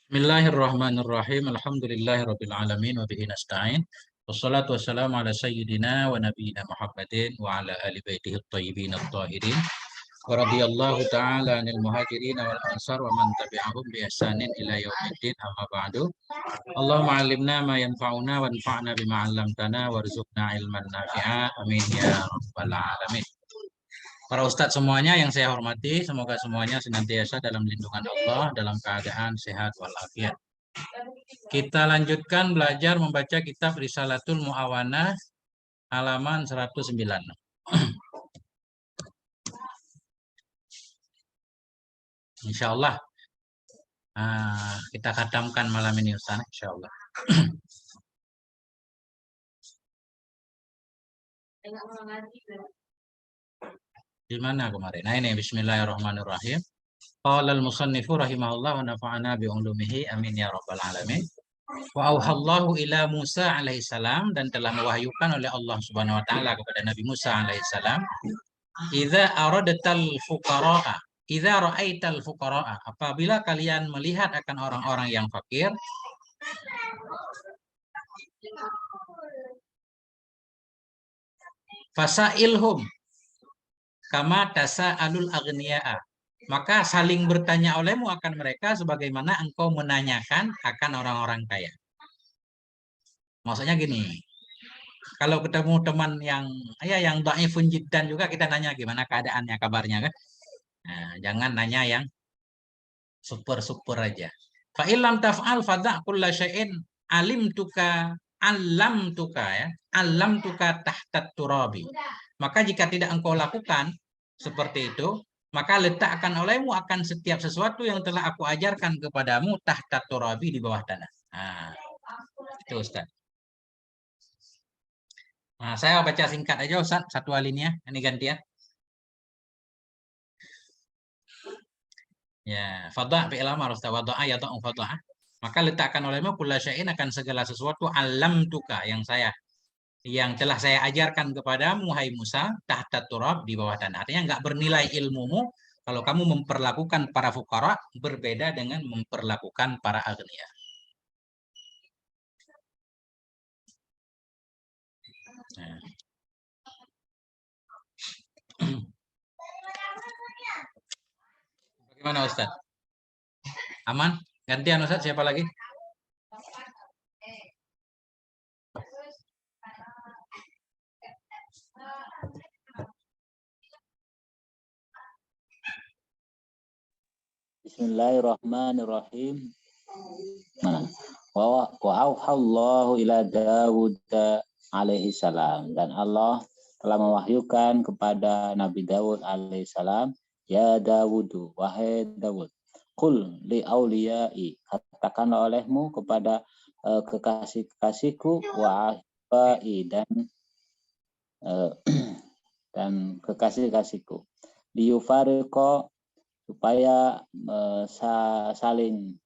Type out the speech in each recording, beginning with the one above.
Bismillahirrahmanirrahim. Alhamdulillahirabbil alamin wa bihi nasta'in. Wassalatu wassalamu ala sayyidina wa nabiyyina Muhammadin wa ala ali baitihi at-thayyibin at-tahirin. Wa radhiyallahu ta'ala 'anil muhajirin wal ansar wa man tabi'ahum bi ihsanin ila yaumiddin. Amma ba'du. Allahumma 'allimna ma yanfa'una wanfa'na bima 'allamtana warzuqna ilman nafi'a. Amin ya rabbal alamin. Para ustadz semuanya yang saya hormati, semoga semuanya senantiasa dalam lindungan Allah, dalam keadaan sehat walafiat. Kita lanjutkan belajar membaca kitab Risalatul Mu'awanah halaman 109. Insya Allah kita khatamkan malam ini Ustaz, insya Allah. Di mana kemarin? Nah ini Bismillahirrahmanirrahim. Qala al-musannifu rahimahullah wa nafa'ana bi ulumihi amin ya rabbal alamin. Wa auhallahu ila Musa alaihissalam, dan telah mewahyukan oleh Allah Subhanahu wa taala kepada Nabi Musa alaihissalam, idza aradatal fuqara'a, idza ra'aital fuqara'a, apabila kalian melihat akan orang-orang yang fakir, fasailhum kama tasa'alul aghniya'a, maka saling bertanya olehmu akan mereka sebagaimana engkau menanyakan akan orang-orang kaya. Maksudnya gini, kalau ketemu teman yang dhaifun jiddan juga, kita nanya gimana keadaannya, kabarnya kan. Nah, jangan nanya yang super-super aja. Fa illam taf'al fadha kulla syai'in alam tuka ya. Alam tuka tahtat turabi. Maka jika tidak engkau lakukan seperti itu, maka letakkan olehmu akan setiap sesuatu yang telah aku ajarkan kepadamu tahtat turabi, di bawah tanah. Nah, itu Ustaz. Nah, saya baca singkat aja Ustaz, satu alinea. Ini gantian. Ya, fadah fi'il amar wada'a yada'u fadah. Maka letakkan olehmu kulla syai'in, akan segala sesuatu, alam tuka yang telah saya ajarkan kepadamu hai Musa, tahta turab, di bawah tanah. Artinya enggak bernilai ilmumu kalau kamu memperlakukan para fukara berbeda dengan memperlakukan para agniya. Nah. Bagaimana Ustaz? Aman? Gantian Ustaz, siapa lagi? Bismillahirrahmanirrahim. Wa auhallahu ila Dawud alaihi salam, dan Allah telah mewahyukan kepada Nabi Dawud alaihi salam, ya Dawud, wahai Dawud, qul li auliyai, katakanlah olehmu kepada kekasih-kekasihku, wa ahbai, dan kekasih-kekasihku, liyufariqo, supaya saling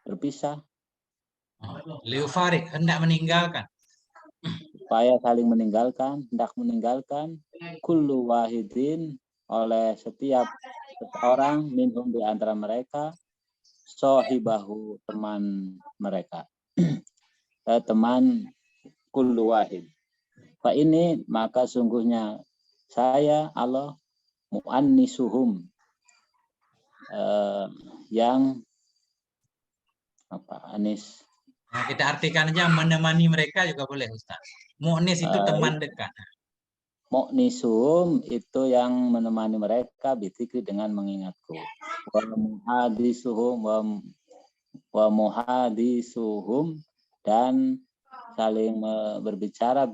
berpisah, Liufarik, hendak meninggalkan, supaya saling meninggalkan, hendak meninggalkan, kullu wahidin, oleh setiap seorang, minhum, di antara mereka, sohibahu, teman mereka, teman kullu wahid. Fa ini, maka sungguhnya saya Allah, mu'annisuhum, yang anis. Nah, kita artikan aja menemani mereka juga boleh Ustaz. Mu'nis itu teman dekat. Mu'nisum itu yang menemani mereka, bidzikri, dengan mengingatku. Wa muhadisuhum, dan saling berbicara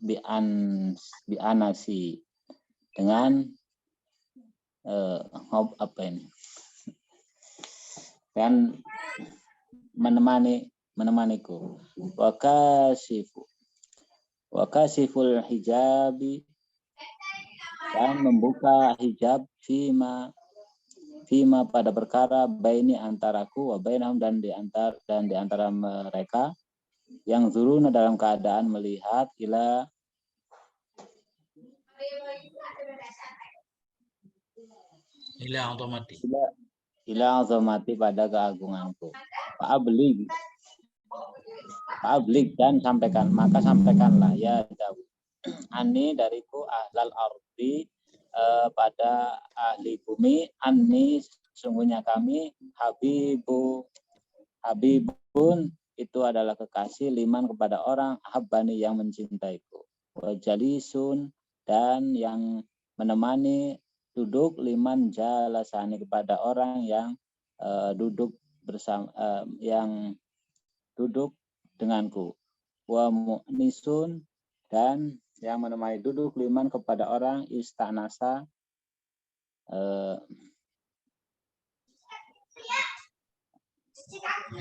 bi'anasi, dengan dan menemaniku. Wa kasiful hijabi, dan membuka hijab, fima pada perkara, baini, antaraku, wa bainahum, dan di antara mereka, yang zuruna, dalam keadaan melihat, ila untuk mati. ila azamati pada keagunganku. Fa'ablig dan sampaikan, maka sampaikanlah ya Daud. Ani dariku ahlal ardi pada ahli bumi, ani sesungguhnya kami habibun itu adalah kekasih, liman kepada orang, habbani yang mencintaiku, wajalisun dan yang menemani duduk, liman jalasani kepada orang yang duduk bersama yang duduk denganku, wa mu'nisun dan yang menemani duduk, liman kepada orang istanasa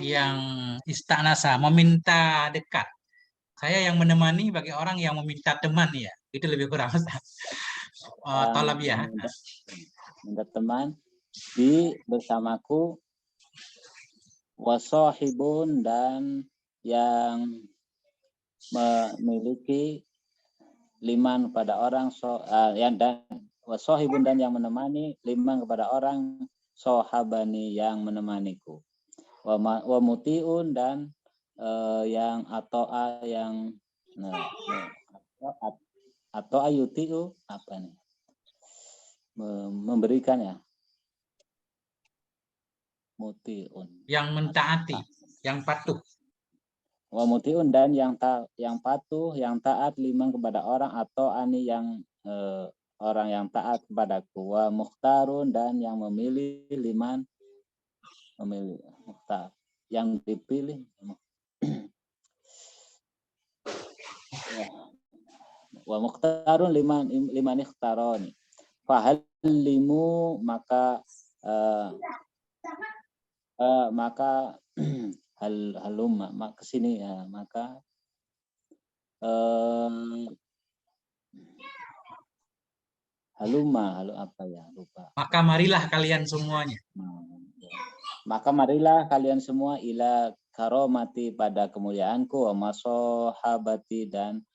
yang istanasa, meminta dekat. Saya yang menemani bagi orang yang meminta teman ya. Itu lebih kurang. Tolab ya. Minta teman di bersamaku, wasohibun dan yang memiliki, liman kepada orang dan wasohibun dan yang menemani, liman kepada orang, sohabani yang menemaniku, wa mutiun dan yang atoa yang atau ayutiu apa nih, memberikan ya, mutiun yang mentaati, yang patuh. Wa mutiun dan yang patuh, yang taat, liman kepada orang, atau ani yang orang yang taat kepadaku, wa mukhtarun dan yang memilih, liman memilih, mukhtar yang dipilih. Wa mukhtarun liman ikhtaroni. Fahallimu maka halumma maka kesini ya, maka halu apa ya, lupa. Maka marilah kalian semuanya. Maka marilah kalian semua ila karomati pada kemuliaanku, wa masohabati dan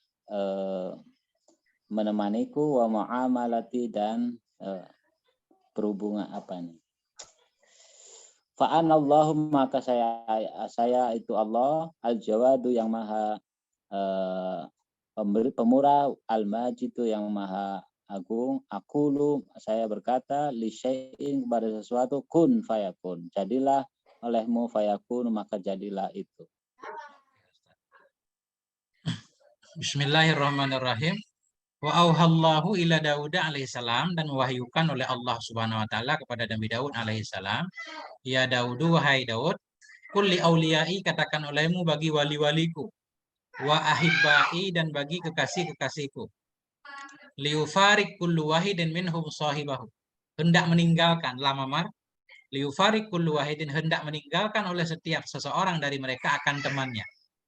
menemaniku, wa muamalati dan berhubungan apa nih. Fa'anallahu maka saya itu Allah, al-jawadu yang maha pemurah, al-majidu yang maha agung. Aqulu saya berkata, li syai'in kepada sesuatu, kun fayakun, jadilah olehmu, fayakun maka jadilah itu. Bismillahirrahmanirrahim. Wa auhallahu ila Daud alaihissalam, dan mewahyukan oleh Allah Subhanahu wa taala kepada Nabi Daud alaihissalam, ya Daud, wahai Daud, kulli auliyai, katakan olehmu bagi wali-waliku, wa ahibbai dan bagi kekasih-kekasihku, liufarik kullu wahidin minhum sahibahu, hendak meninggalkan lamamar, liufarik kullu wahidin hendak meninggalkan oleh setiap seseorang dari mereka akan temannya.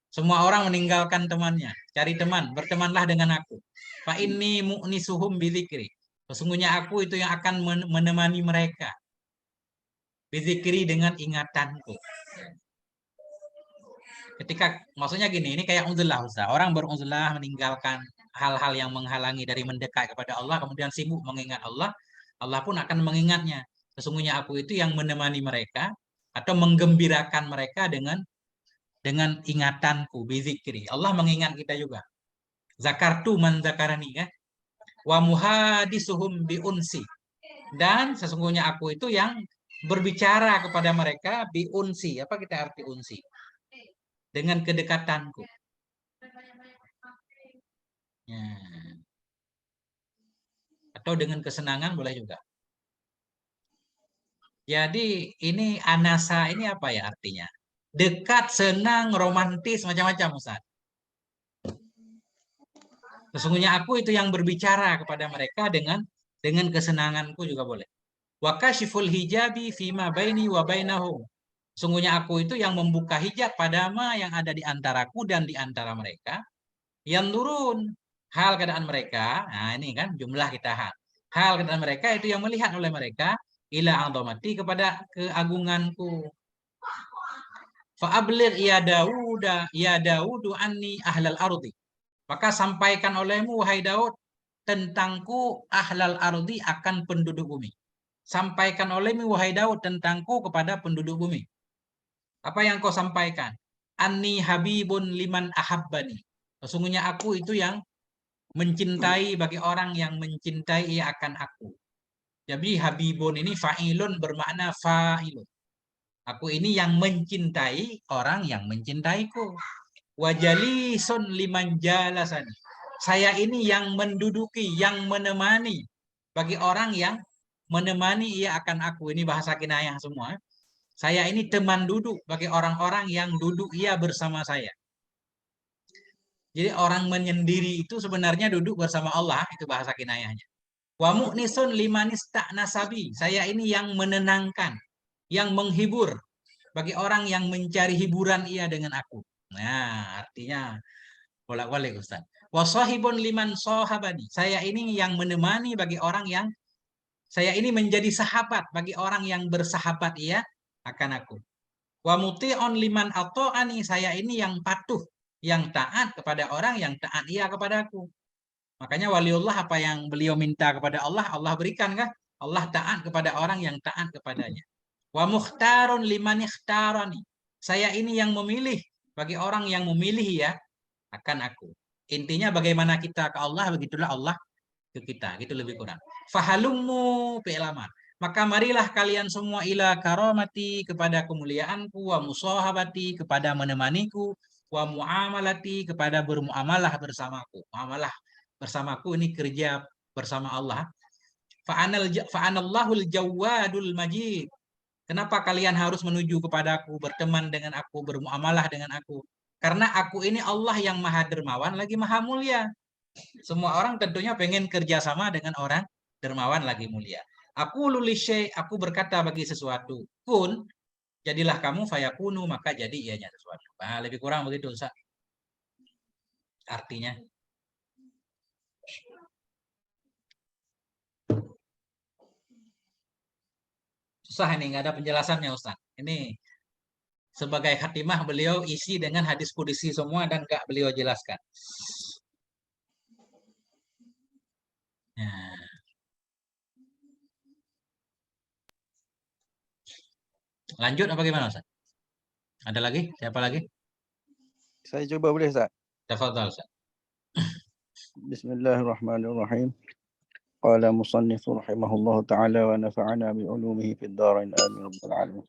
Semua orang meninggalkan temannya, cari teman, bertemanlah dengan aku. Fa inni mu'nisuhum bidzikri, sesungguhnya aku itu yang akan menemani mereka, bidzikri dengan ingatanku. Ketika maksudnya gini, ini kayak uzlah, Ustaz. Orang beruzlah meninggalkan hal-hal yang menghalangi dari mendekat kepada Allah, kemudian sibuk mengingat Allah, Allah pun akan mengingatnya. Sesungguhnya aku itu yang menemani mereka atau menggembirakan mereka dengan ingatanku, bizikri. Allah mengingat kita juga. Zakartu man zakarani, kan? Wa muhadisuhum biunsi. Dan sesungguhnya aku itu yang berbicara kepada mereka biunsi. Apa kita arti unsi? Dengan kedekatanku. Ya. Atau dengan kesenangan boleh juga. Jadi ini anasa ini apa ya artinya? Dekat, senang, romantis, macam-macam, Ustaz. Sesungguhnya aku itu yang berbicara kepada mereka dengan kesenanganku juga boleh. Wa kashiful hijabi fima baini wa bainahum. Sesungguhnya aku itu yang membuka hijab pada ma yang ada di antaraku dan di antara mereka. Yang turun hal keadaan mereka. Nah, ini kan jumlah kita hal. Hal keadaan mereka itu yang melihat oleh mereka ila azamati, kepada keagunganku. Fa'ablir ya Daudu anni ahlal ardi. Maka sampaikan olehmu, wahai Daud, tentangku ahlal ardi, akan penduduk bumi. sampaikan olehmu wahai Daud tentangku kepada penduduk bumi. Apa yang kau sampaikan? Anni habibun liman ahabbani. Sesungguhnya aku itu yang mencintai bagi orang yang mencintai ia akan aku. Jadi habibun ini fa'ilun bermakna fa'ilun. Aku ini yang mencintai orang yang mencintaiku. Wajalisun liman jalasani. Saya ini yang menduduki, yang menemani bagi orang yang menemani ia akan aku. Ini bahasa kinayah semua. Saya ini teman duduk bagi orang-orang yang duduk ia bersama saya. Jadi orang menyendiri itu sebenarnya duduk bersama Allah, itu bahasa kinayahnya. Wa mu'nisun limanis nasabi. Saya ini yang menenangkan, yang menghibur bagi orang yang mencari hiburan ia dengan aku. Nah, artinya bolak-balik Ustaz. Wa sahibun liman sahabani. Saya ini yang menemani bagi orang yang saya ini menjadi sahabat bagi orang yang bersahabat ia akan aku. Wa muti'un liman ata'ani. Saya ini yang patuh, yang taat kepada orang yang taat ia kepadaku. Makanya waliullah apa yang beliau minta kepada Allah, Allah berikan kah? Allah taat kepada orang yang taat kepadanya. Wa mukhtarun liman ikhtarani. Saya ini yang memilih bagi orang yang memilih ya akan aku. Intinya bagaimana kita ke Allah, begitulah Allah ke kita. Gitu lebih kurang. Fahalummu fi'laman. Maka marilah kalian semua ila karamati kepada kemuliaanku, wa musahabati kepada menemaniku, wa muamalati kepada bermuamalah bersamaku. Muamalah bersamaku ini kerja bersama Allah. Fa'anallahul jawadul majid. Kenapa kalian harus menuju kepadaku, berteman dengan aku, bermuamalah dengan aku? Karena aku ini Allah yang maha dermawan lagi maha mulia. Semua orang tentunya pengen kerjasama dengan orang dermawan lagi mulia. Aku lulisye, aku berkata bagi sesuatu. Kun, jadilah kamu fayakunu, maka jadi ianya sesuatu. Nah, lebih kurang begitu, Ustaz. Artinya. Susah ini, nggak ada penjelasannya Ustaz. Ini sebagai khatimah beliau isi dengan hadis qudsi semua dan nggak beliau jelaskan. Nah. Lanjut apa gimana Ustaz? Ada lagi? Siapa lagi? Saya coba boleh Ustaz? Tafadhal Ustaz. Bismillahirrahmanirrahim. Qala musannifu rahimahullahu ta'ala wa nafa'ana bi'ulumihi fid dharain amin rabbal alamin.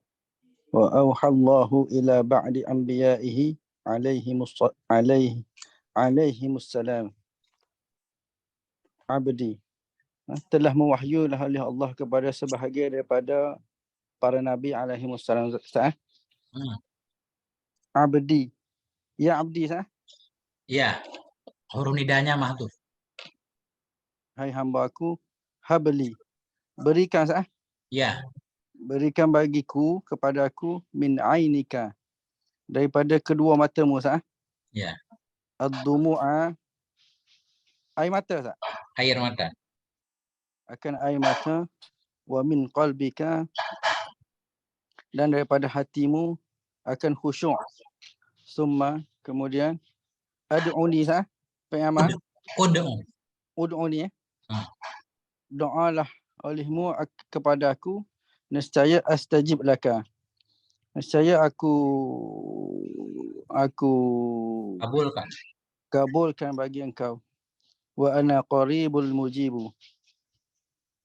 Wa auhallahu ila ba'di anbiya'ihi alaihimus salam. Abdi telah mewahyulah oleh Allah kepada sebahagian daripada para nabi alaihimus salam. Abdi. Ya abdi sah? Ya. Huruf nidanya mahdhuf. Hai hamba-Ku, habli. Berikan sah? Ya. Berikan bagiku kepadaku min ainika, daripada kedua matamu sah? Ya. Ad-dumu'a, air mata sah? Air mata. Akan air mata. Wa min qalbika, dan daripada hatimu akan khusyuk. Summa, kemudian ad'uni sah? Pengamal? Ud'uni doalah olehmu kepada aku, nescaya astajib laka. Nescaya aku kabulkan bagi engkau. Wa ana qaribul mujibu.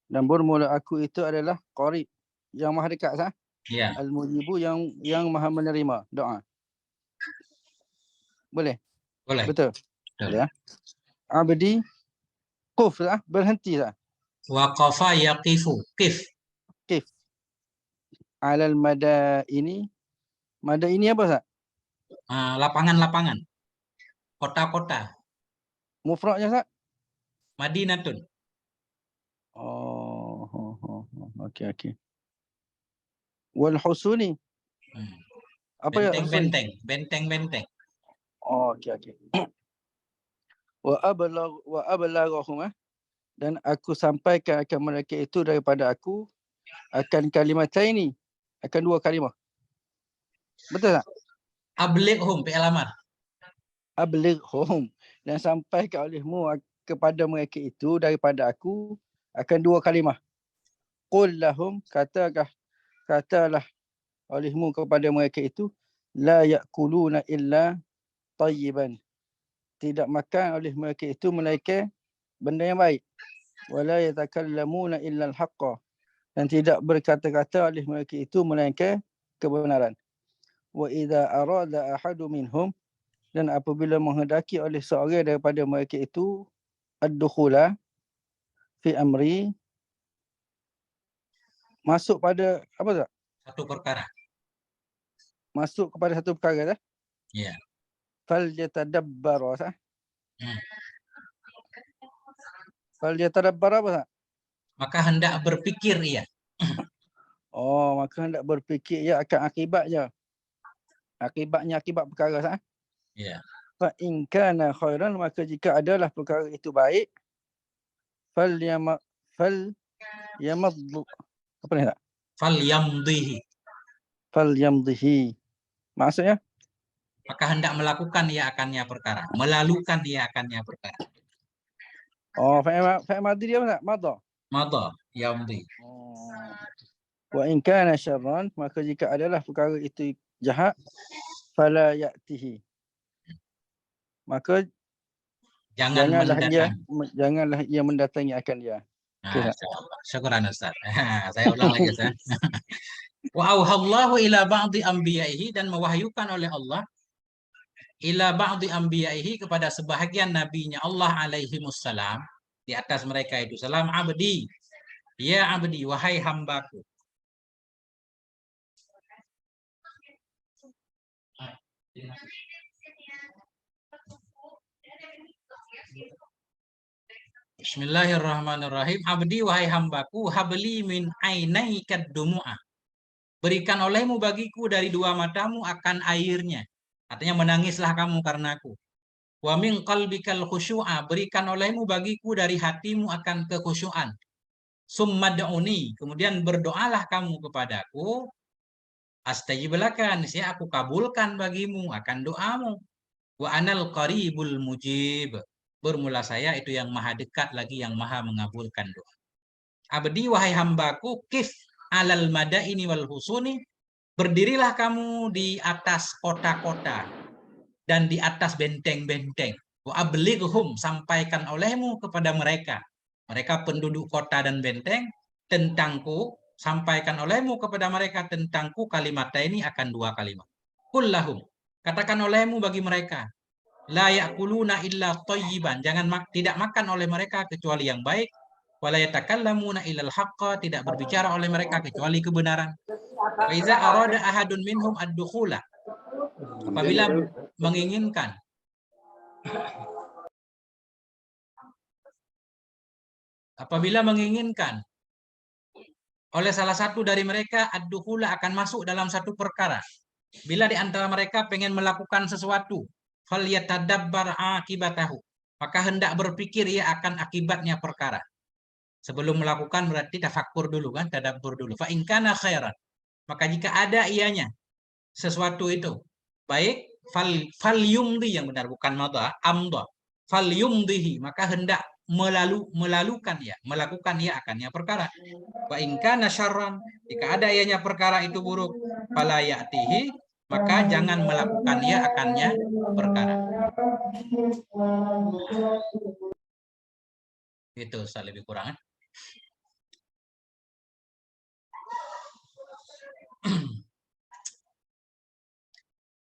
Dan bermula aku itu adalah qarib, yang maha dekat sah? Ya. Al-mujibu, yang maha menerima doa. Boleh? Boleh. Betul. Betul. Ya. Abdi quf sah? Berhenti sah? Waqafa yaqifu. Qif. Alal mada ini. Mada ini apa sah? Lapangan-lapangan. Kota-kota. Mufradnya sah? Madinatun. Okey. Wal husuni. Apa ya? Benteng. Okey. Wa ablaghahum, dan aku sampaikan akan mereka itu daripada aku akan kalimataini, akan dua kalimah. Betul tak? Ablighum fi'il amar. Ablighhum, dan sampaikan olehmu kepada mereka itu daripada aku akan dua kalimah. Qul lahum, katalah olehmu kepada mereka itu, la ya'kuluna illa tayyiban. Tidak makan oleh mereka itu melainkan benda yang baik. Wala yatakallamuna illa al-haqqa. Dan tidak berkata-kata oleh mereka itu melainkan kebenaran. Wa idza arada ahadu minhum, dan apabila menghendaki oleh seorang daripada mereka itu ad-dukhula fi amri, masuk pada apa tak? Satu perkara. Masuk kepada satu perkara dah. Ya. Fal yatadabbar sah. Hmm. Fal yatadabbar apa tak? Maka hendak berpikir ia. Oh, maka hendak berfikir ya akan akibatnya. Akibatnya akibat perkara sah. Ya. Fa in kana khairan, maka jika adalah perkara itu baik, fal yamad apa ni tak? Fal yamdihi. Fal yamdihi. Maksudnya? Maka hendak melakukan ia akannya perkara. Melalukan ia akannya perkara. Oh, fa'il madhi dia apa tak? Madha. Madha yamdi. Oh. Wa in kana syarran, maka jika adalah perkara itu jahat, fala ya'tihi. Maka janganlah ia mendatangi akan dia. Nah, syukuran Ustaz. Saya ulang lagi Ustaz. Wa auhallahu ila ba'di anbiya'ihi, dan mewahyukan oleh Allah ila ba'di anbiya'ihi kepada sebahagian nabinya Allah alaihi wassalam, di atas mereka itu salam, abdi, ya abdi, wahai hambaku. Bismillahirrahmanirrahim. Abdi, wahai hambaku, habli min ainaikad dumu'ah. Berikan olehmu bagiku dari dua matamu akan airnya. Artinya menangislah kamu karena aku. Wa min qalbikal khusyu'a. Berikan olehmu bagiku dari hatimu akan kekhusyuan. Summa da'uni. Kemudian berdoalah kamu kepadaku. Astajib laka. Niscaya aku kabulkan bagimu akan doamu. Wa anal qaribul mujib. Bermula saya itu yang maha dekat lagi yang maha mengabulkan doa. Abdi, wahai hambaku, kif alal madaini wal husuni. Berdirilah kamu di atas kota-kota dan di atas benteng-benteng. Wa ablighum, sampaikan olehmu kepada mereka. Mereka penduduk kota dan benteng, tentangku, sampaikan olehmu kepada mereka tentangku kalimat ini akan dua kalimat. Kullahum, katakan olehmu bagi mereka, la ya'kuluna illa thayyiban, tidak makan oleh mereka kecuali yang baik, wala yatakallamuna illal haqqa, tidak berbicara oleh mereka kecuali kebenaran. Wa iza arada ahadun minhum ad-dukhula, apabila menginginkan oleh salah satu dari mereka ad-dukhula, akan masuk dalam satu perkara. Bila di antara mereka pengen melakukan sesuatu, falyatadabbar akibatahu, maka hendak berpikir ia akan akibatnya perkara. Sebelum melakukan berarti tafakkur dulu kan, tadabbur dulu. Fa in kana khairan, maka jika ada ianya sesuatu itu baik, fal yumdi, yang benar bukan madha, amda. Fal yumdihi, maka hendak melakukan ia akannya perkara. Wa in kana syarran, jika ada ianya perkara itu buruk, fala ya'tihi, maka jangan melakukan ia akannya perkara. Itu Ustaz lebih kurang.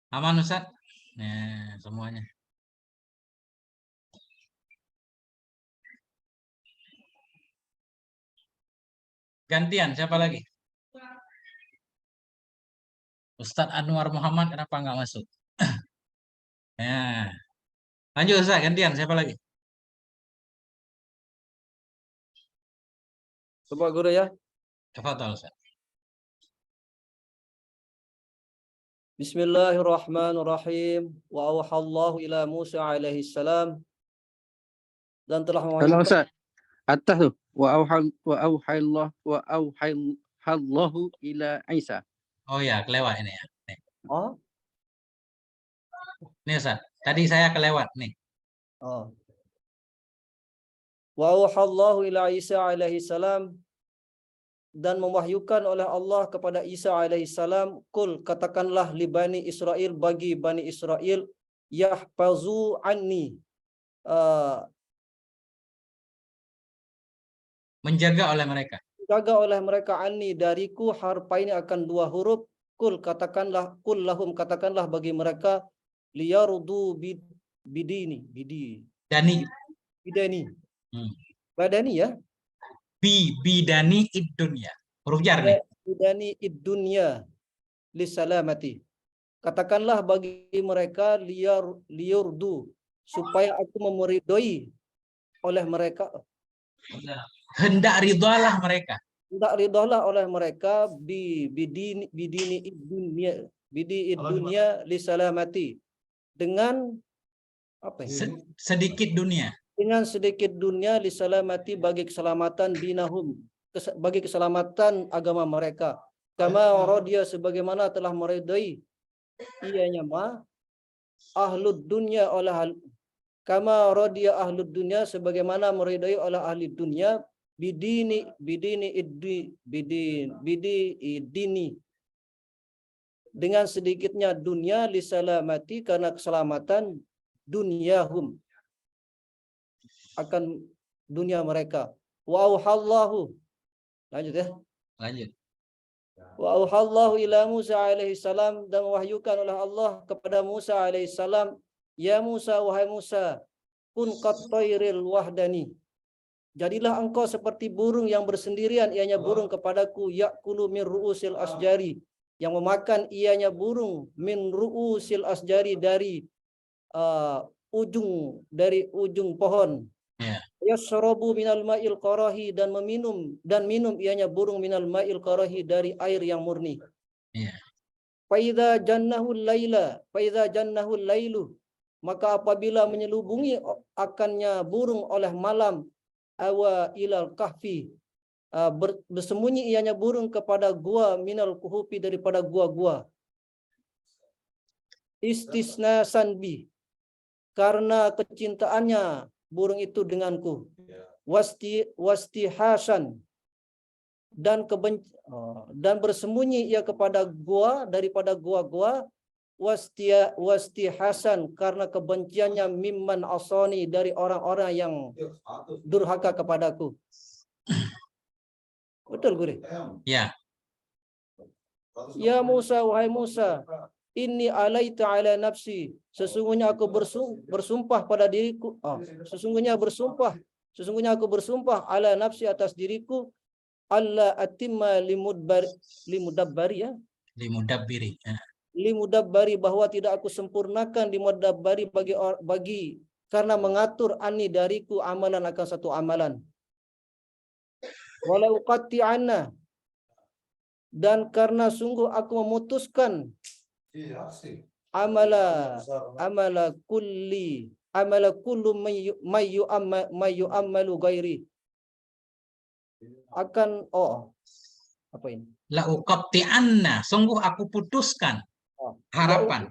Aman Ustaz? Nah, semuanya. Gantian, siapa lagi? Ustadz Anwar Muhammad, kenapa nggak masuk? Ya. Lanjut Ustaz, gantian, siapa lagi? Coba guru ya. Tafadhol Ustaz. Bismillahirrahmanirrahim. Wa auhallahu ila Musa alaihi salam. Dan telah Kalau mewahyukan. Ustaz, atas tu. Wa auhallahu ila Isa. Oh ya, kelewat ini ya. Nih. Oh. Nih Ustaz, tadi saya kelewat nih. Oh. Wa auhallahu ila Isa alaihi salam. dan mewahyukan oleh Allah kepada Isa alaihissalam, kul katakanlah li Bani Israel, bagi Bani Israel, yahfazu anni, Menjaga oleh mereka. jaga oleh mereka anni dariku. Harfa ini akan dua huruf. Kul katakanlah, kul lahum katakanlah bagi mereka, liyardu bidini Dani. bidani Hmm. badani ya, Bidani id dunya. Huruf jar nih. bidani id dunya lisalamati. Katakanlah bagi mereka, liyurdu, supaya aku memeridoi oleh mereka, Hendak ridhalah mereka. tidak ridholah oleh mereka, bidini id dunya lisalamati, dengan apa ini? Sedikit dunia. Dengan sedikit dunia lisalamati, bagi keselamatan dinahum, bagi keselamatan agama mereka. Kama radiya, sebagaimana telah meridai ianya ahlud dunya oleh kama radiya ahlud dunya, sebagaimana meridai oleh ahli dunia, bidini dengan sedikitnya dunia, lisalamati, karena keselamatan dunyahum, akan dunia mereka. Wa auhallahu, lanjut ya. Lanjut. Wa auhallahu ila Musa alaihi salam, dan mewahyukan oleh Allah kepada Musa alaihi salam, ya Musa, wahai Musa, kun qattairil wahdani, jadilah engkau seperti burung yang bersendirian, ianya burung kepadaku, yakulu min ru'usil asjari, yang memakan ianya burung, min ru'usil asjari, dari ujung pohon. Ya. Yashrabu minal ma'il qarahi, dan minum ianya burung minal ma'il qarahi, dari air yang murni. Ya. Faidza jannahul lailu, maka apabila menyelubungi akannya burung oleh malam, awa ilal kahfi, bersembunyi ianya burung kepada gua, minal kuhufi, daripada gua-gua. Istisna sanbi, karena kecintaannya burung itu denganku. Wastihasan, dan bersembunyi ia kepada gua, daripada gua-gua. Wastihasan, karena kebenciannya mimman asani, dari orang-orang yang durhaka kepadaku. Betul, Guru? Ya. Ya Musa, wahai Musa, inni alaita ala nafsi, sesungguhnya aku bersumpah pada diriku. Sesungguhnya aku bersumpah ala nafsi, atas diriku, alla atimma limudabbari ya. Limudabbiri. Ya. Limudabbari, bahwa tidak aku sempurnakan limudabbari, bagi karena mengatur ani dariku, amalan akan satu amalan. Walau qatti'anna, dan karena sungguh aku memutuskan amala kullu mayu amalu ghairi, akan apa ini? La uqatti'anna, sungguh aku putuskan harapan.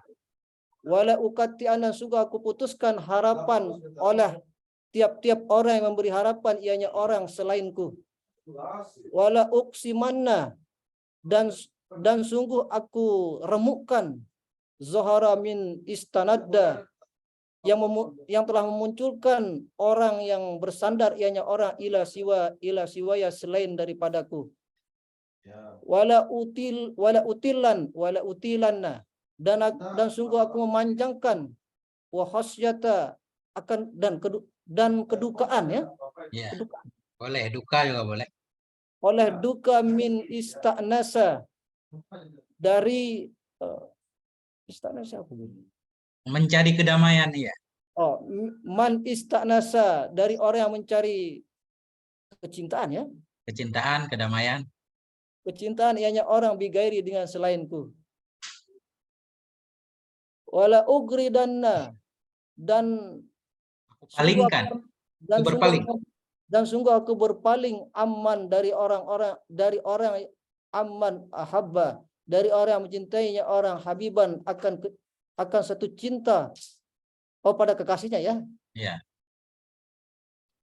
Wala uqatti'anna, sungguh aku putuskan harapan oleh tiap-tiap orang yang memberi harapan, ianya orang selainku. Wala uqsimanna, dan sungguh aku remukkan, zahara min istanadda, yang telah memunculkan orang yang bersandar, ianya orang ila siwaya, selain daripadaku. Wala utilanna, dan sungguh aku memanjangkan, wa khasyata, akan dan kedukaan ya. Ya. Kedukaan. Boleh, duka juga boleh. Oleh duka min istanasa, dari istanasa apa? Mencari kedamaian, ya. Man istanasa, dari orang yang mencari kecintaan ya. Kecintaan, kedamaian. Kecintaan ianya orang bigairi, dengan selainku. Wala ugridanna, dan Palingkan. sungguh aku berpaling, aman, dari orang aman ahabba, dari orang yang mencintainya, orang habiban, akan satu cinta, pada kekasihnya ya. Ya.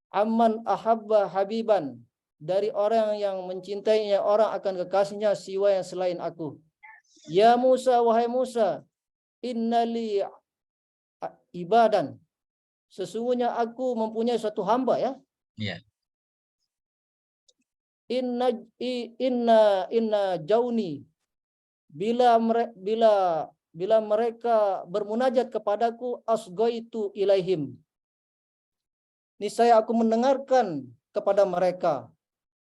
Aman ahabba habiban, dari orang yang mencintainya, orang akan kekasihnya siwa yang selain aku. Ya Musa, wahai Musa, innali ibadan. Sesungguhnya aku mempunyai suatu hamba ya. Ya. Inna jauni, bila mereka bermunajat kepadaku, asghaitu ilaihim. Niscaya aku mendengarkan kepada mereka.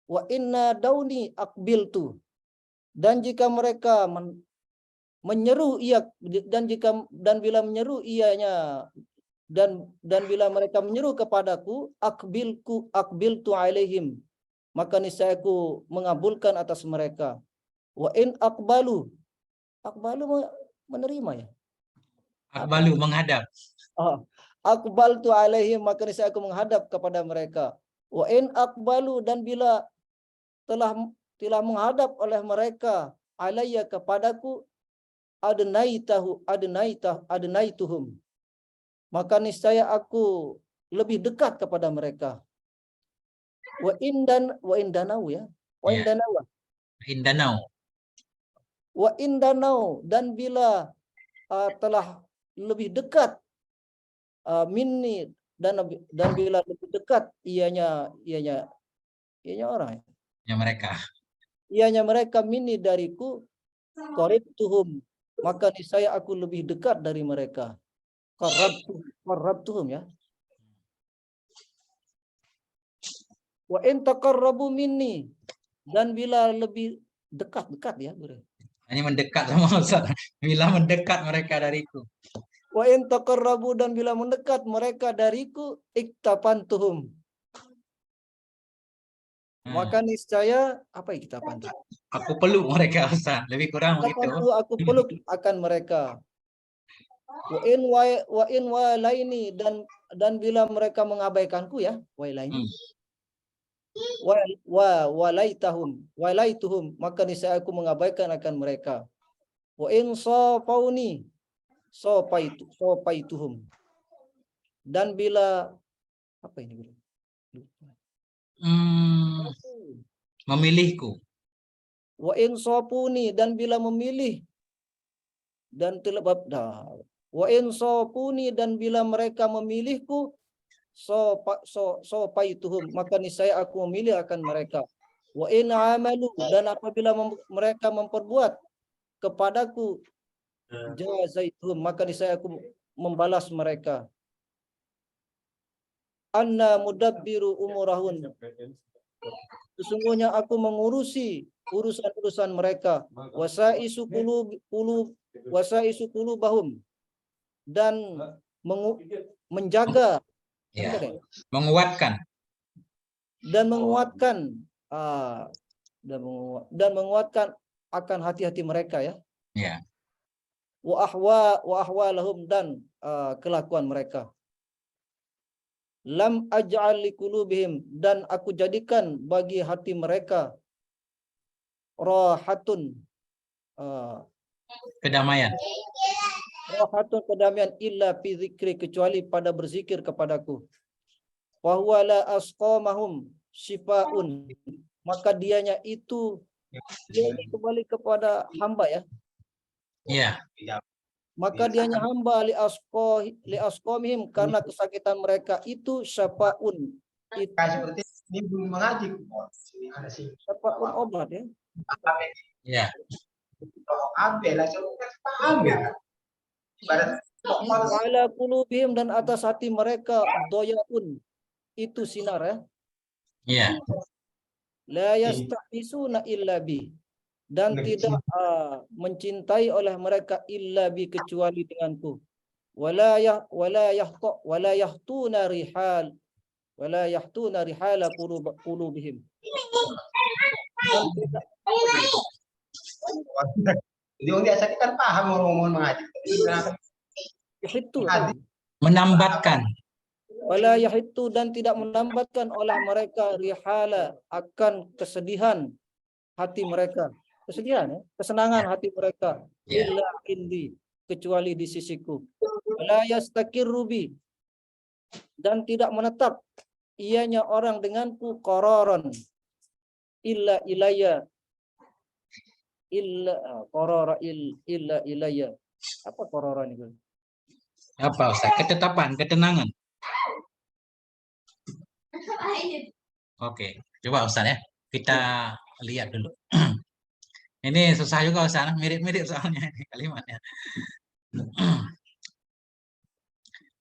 Wa inna dauni akbiltu. Dan jika mereka menyeru ia, dan bila menyeru ianya, dan bila mereka menyeru kepadaku, akbiltu alaihim, maka niscaya aku mengabulkan atas mereka. Wa in akbalu menerima ya. Akbalu menghadap. Akbaltu alaihim, maka niscaya aku menghadap kepada mereka. Wa in akbalu, dan bila telah menghadap oleh mereka alayya kepadaku, adnaituhum, maka niscaya aku lebih dekat kepada mereka. Wa indanau ya. Wa Ya. indanau. Indanau. Wa indanau, dan bila telah lebih dekat minni, dan bila lebih dekat ianya orang Ya mereka. ianya mereka minni dariku, qaribtuhum, maka niscaya aku lebih dekat dari mereka. Qarabtuhum ya. Wa in taqarrabu minni, dan bila lebih dekat ya, Bro. Ini mendekat sama Ustaz. Bila mendekat mereka dariku. Wa in taqarrabu, dan bila mendekat mereka dariku, iktapantuhum, maka niscaya apa iktapantu? Aku peluk mereka Ustaz. Lebih kurang begitu. Aku peluk akan mereka. Wa in walaini, dan bila mereka mengabaikanku ya, walaini. Walaituhum, maka niscaya aku mengabaikan akan mereka. Wa in safauni, safaituhum, dan bila apa ini, Bro? Memilihku. Wa in safuni, dan bila memilih, dan wa in safuni, dan bila mereka memilihku, safaituhum, maka niscaya aku memilih akan mereka. Wa in amalu, dan apabila mereka memperbuat kepadaku, jazaituhum, maka niscaya aku membalas mereka. Anna mudabbiru umurahun, sesungguhnya aku mengurusi urusan-urusan mereka. Wasaisu qulubahum, dan menjaga Ya. Menguatkan. dan menguatkan akan hati-hati mereka ya. Ya. Wa ahwalahum, dan kelakuan mereka. Lam aj'al liqulubihim, dan aku jadikan bagi hati mereka rahatun, Kedamaian. kedamaian, illa fi dzikri, kecuali pada berzikir kepadaku. Wa huwa la asqamahum shifaun, maka dianya itu kembali kepada hamba ya. Iya. Maka dianya hamba li asqamihim, karena kesakitan mereka itu syafaun, itu seperti ini belum mengaji. syafaun, obat ya. Iya. Ambil lah, coba ambil. Ala qulubihim, dan atas hati mereka doyaun, itu sinar ya. Iya. La yastahisuna illa bi, dan tidak mencintai oleh mereka illa bi, kecuali denganku. Wala yahtuna rihala qulubihim. Jadi orang biasa kan paham ngomong mengaji. Yahitu, Menambatkan. wala yahitu, dan tidak menambatkan oleh mereka rihala, akan kesedihan hati mereka, kesedihan ya, kesenangan hati mereka, illa indi, kecuali di sisiku. La yastakirru bi, dan tidak menetap ianya orang denganku, qararan, illa ilayya illa qarara illa ilayya. Apa qarara ini? Apa Ustaz? Ketetapan, ketenangan. Oke, coba Ustaz ya. Kita lihat dulu. Ini susah juga Ustaz, mirip-mirip soalnya ini kalimatnya.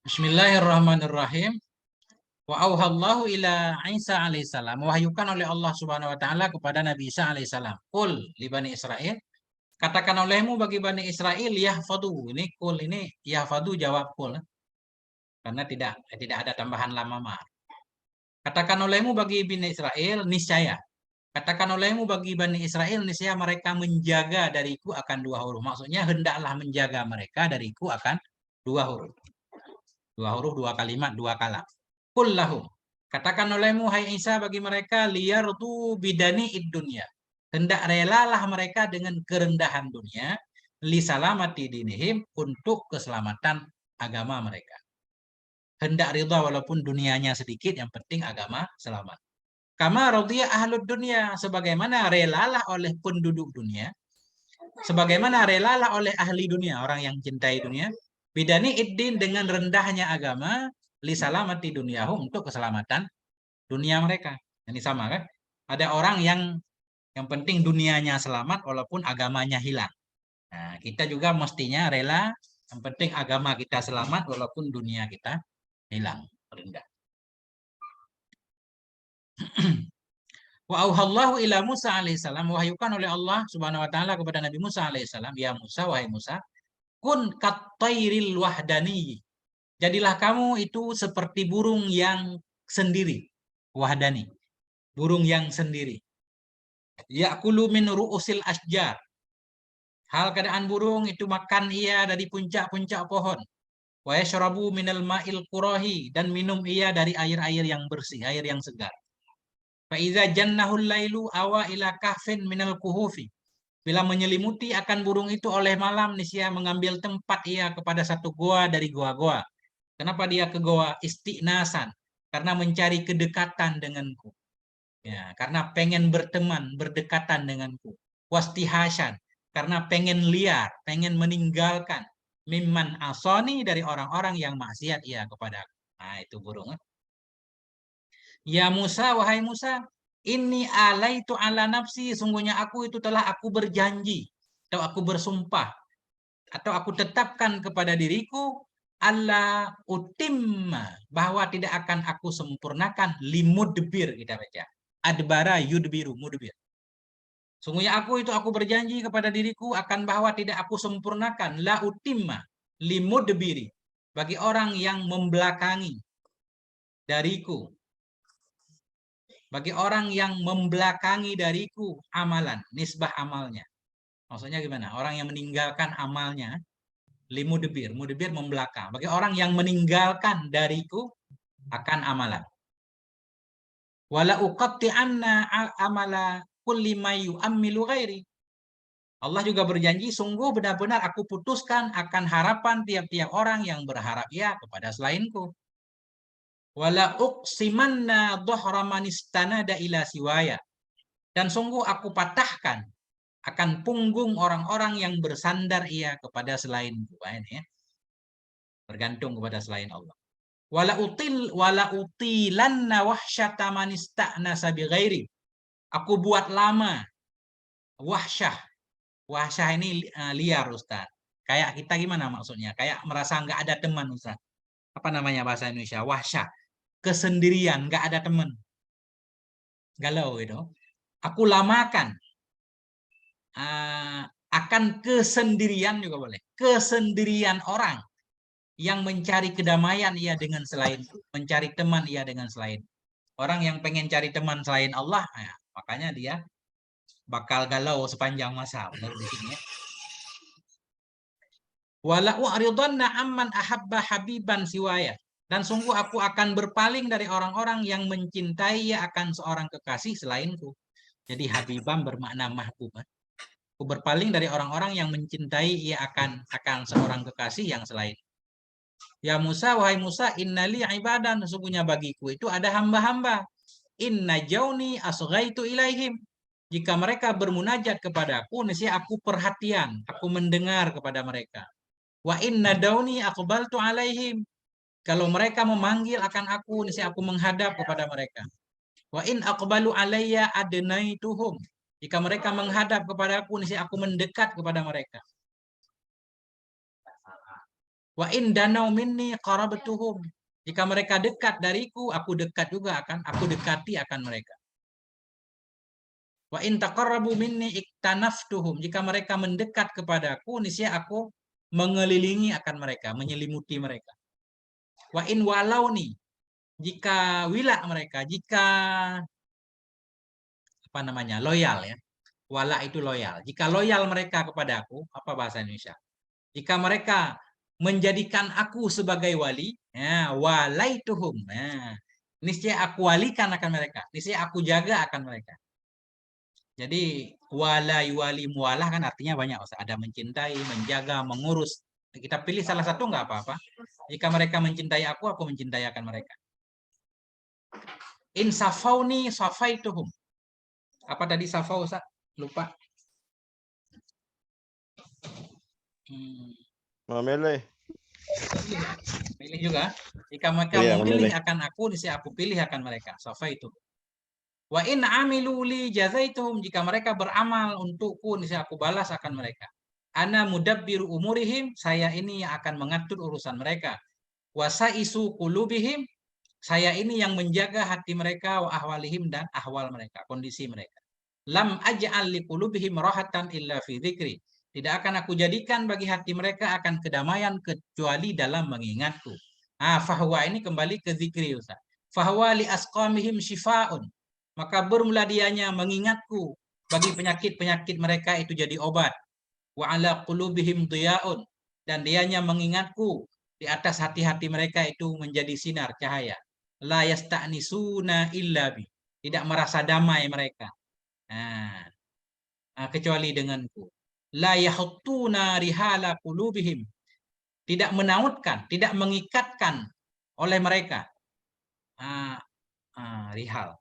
Bismillahirrahmanirrahim. Wa auhallahu ila Isa alaihissalam. Wahyukan oleh Allah Subhanahu wa taala kepada Nabi Isa alaihissalam. Qul li Bani Israil. Katakan olehmu bagi Bani Israel yahfadu. Ini qul ini yahfadu jawab qul. Karena tidak ada tambahan lam ma. Katakan olehmu bagi Bani Israel niscaya. Katakan olehmu bagi Bani Israel niscaya mereka menjaga dariku akan 2 huruf. Maksudnya hendaklah menjaga mereka dariku akan 2 huruf. 2 huruf, 2 kalimat, 2 kalam. Qul lahum. Katakan olehmu hai Isa bagi mereka liyardu bidani id dunya. Hendak relalah mereka dengan kerendahan dunia li salamati dinihim untuk keselamatan agama mereka. Hendak ridha walaupun dunianya sedikit, yang penting agama selamat. Kama radhiya ahlud dunia, sebagaimana relalah oleh penduduk dunia, sebagaimana relalah oleh ahli dunia, orang yang cintai dunia, bidani iddin dengan rendahnya agama, li salamati dunyahu untuk keselamatan dunia mereka. Ini sama kan? Ada orang yang penting dunianya selamat walaupun agamanya hilang. Nah, kita juga mestinya rela, yang penting agama kita selamat walaupun dunia kita hilang, rendah. Wa auhallahu ila Musa alaihissalam, wahyukan oleh Allah Subhanahu wa taala kepada Nabi Musa alaihissalam, ya Musa, wahai Musa, kun kattairil wahdani. Jadilah kamu itu seperti burung yang sendiri, wahdani. Burung yang sendiri. Ya'kulu min ru'usil asjar. Hal keadaan burung itu makan ia dari puncak-puncak pohon. Wa yashrabu minal ma'il qurahi, dan minum ia dari air-air yang bersih, air yang segar. Faiza jannahul lailu awa ila kahfin minal kuhufi. Bila menyelimuti akan burung itu oleh malam, niscaya mengambil tempat ia kepada satu goa dari goa-goa. Kenapa dia ke goa? Istiqnasan, karena mencari kedekatan denganku. Ya, karena pengen berteman, berdekatan denganku. Wastihasan, karena pengen liar, pengen meninggalkan. Mimman asoni, dari orang-orang yang maksiat ia kepadaku. Nah, itu burung. Ya Musa, wahai Musa, ini alaitu ala nafsi, sungguhnya aku itu telah aku berjanji, atau aku bersumpah, atau aku tetapkan kepada diriku, Allah utimma, bahwa tidak akan aku sempurnakan, limudbir, kita baca. Adbara yudbiru, mudbir. Sungguhnya aku berjanji kepada diriku akan bahwa tidak aku sempurnakan, la utimma, limudbiri, bagi orang yang membelakangi dariku. Bagi orang yang membelakangi dariku amalan, nisbah amalnya. Maksudnya gimana? Orang yang meninggalkan amalnya, limudbir, mudbir membelakang. Bagi orang yang meninggalkan dariku akan amalan. Wala uqatti'anna amala kulli ma yu'ammilu ghairi. Allah juga berjanji, sungguh benar-benar aku putuskan akan harapan tiap-tiap orang yang berharap ya kepada selainku. Wala uqsimanna dhahra man istanada ila siwaya. Dan sungguh aku patahkan akan punggung orang-orang yang bersandar ia kepada selainku. Ini ya. Bergantung kepada selain Allah. Wala utilanna wahsyata man istanasa bi ghairi. Aku buat lama wahsyah. Wahsyah ini liar, Ustaz. Kayak kita gimana maksudnya? Kayak merasa nggak ada teman, Ustaz. Apa namanya bahasa Indonesia? Wahsyah. Kesendirian, nggak ada teman. Galau itu. Aku lamakan. Akan kesendirian juga boleh. Kesendirian orang yang mencari kedamaian ia dengan selain, mencari teman ia dengan selain. Orang yang pengen cari teman selain Allah, ya, makanya dia bakal galau sepanjang masa. Benar di sini ya. Wala u'ridanna amman ahabba habiban siwaya. Dan sungguh aku akan berpaling dari orang-orang yang mencintai akan seorang kekasih selainku. Jadi habibam bermakna mahbub. Aku berpaling dari orang-orang yang mencintai ia akan seorang kekasih yang selain. Ya Musa, wahai Musa, innali ibadan, sesungguhnya bagiku itu ada hamba-hamba. Inna jauni asghaitu ilaihim. jika mereka bermunajat kepadaku, niscaya aku perhatian, aku mendengar kepada mereka. Wa in nadauni aqbaltu alaihim. Kalau mereka memanggil akan aku, niscaya aku menghadap kepada mereka. Wa in aqbalu alayya adnaituhum. Jika mereka menghadap kepada aku, niscaya aku mendekat kepada mereka. Wa in danau minni qarabtuhum. Jika mereka dekat dariku, aku dekat juga aku dekati akan mereka. Wa in taqarrabu minni iktanaftuhum. Jika mereka mendekat kepadaku, niscaya aku mengelilingi akan mereka, menyelimuti mereka. Wa in walauni. Jika wila mereka, jika apa namanya? Loyal ya. Wala itu loyal. Jika loyal mereka kepadaku, apa bahasa Indonesia? Jika mereka menjadikan aku sebagai wali, ya, walaituhum. Ya, niscaya aku walikan akan mereka. Niscaya aku jaga akan mereka. Jadi wali mualah kan artinya banyak. Ada mencintai, menjaga, mengurus. Kita pilih salah satu nggak apa-apa. Jika mereka mencintai aku mencintai akan mereka. In safauni safaituhum. Apa tadi safau, Ustaz? Lupa. Memilih. Pilih juga. Jika mereka memilih akan aku, niscaya aku pilih akan mereka. Safaitu. Wa in amilu li jazaituhum. Jika mereka beramal untukku, niscaya aku balas akan mereka. Ana mudabbiru umurihim. Saya ini yang akan mengatur urusan mereka. Wa saisu qulubihim. Saya ini yang menjaga hati mereka, wa ahwalihim, dan ahwal mereka, kondisi mereka. Lam aj'al li qulubihim rahatan illa fi dzikri. Tidak akan aku jadikan bagi hati mereka akan kedamaian kecuali dalam mengingatku. Fahuwa ini kembali ke zikri, Ustaz. Fahuwa li asqamihim shifaun. Maka bermula dianya mengingatku bagi penyakit-penyakit mereka itu jadi obat. Wa ala qulubihim dhiyaun. Dan dianya mengingatku di atas hati-hati mereka itu menjadi sinar cahaya. La yasta'nisuna illa bi. Tidak merasa damai mereka. Kecuali denganku. La yahuttuna rihala qulubihim. Tidak menautkan, tidak mengikatkan oleh mereka. Rihal.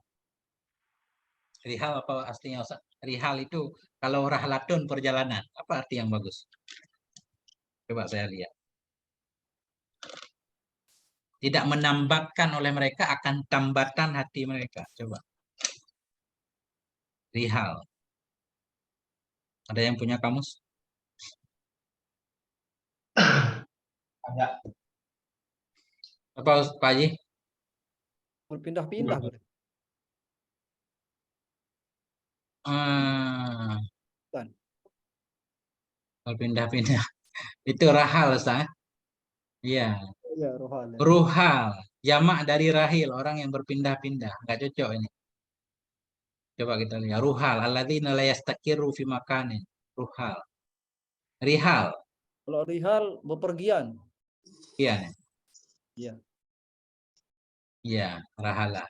Rihal apa artinya, Ustaz? Rihal itu kalau rahlatun perjalanan. Apa arti yang bagus? Coba saya lihat. Tidak menambatkan oleh mereka akan tambatan hati mereka. Coba. Rihal. Ada yang punya kamus? Ada. Apa Pak Haji? Berpindah-pindah. Berpindah-pindah. Itu rahal, Ustaz. Iya. Iya, ruhal. Ruhal. Jamak dari rahil, orang yang berpindah-pindah. Enggak cocok ini. Coba kita lihat. Ruhal. Alladzina la yastaqiru fi makanin. Ruhal. Rihal. Kalau rihal bepergian. Iya. Iya. Iya, rahala.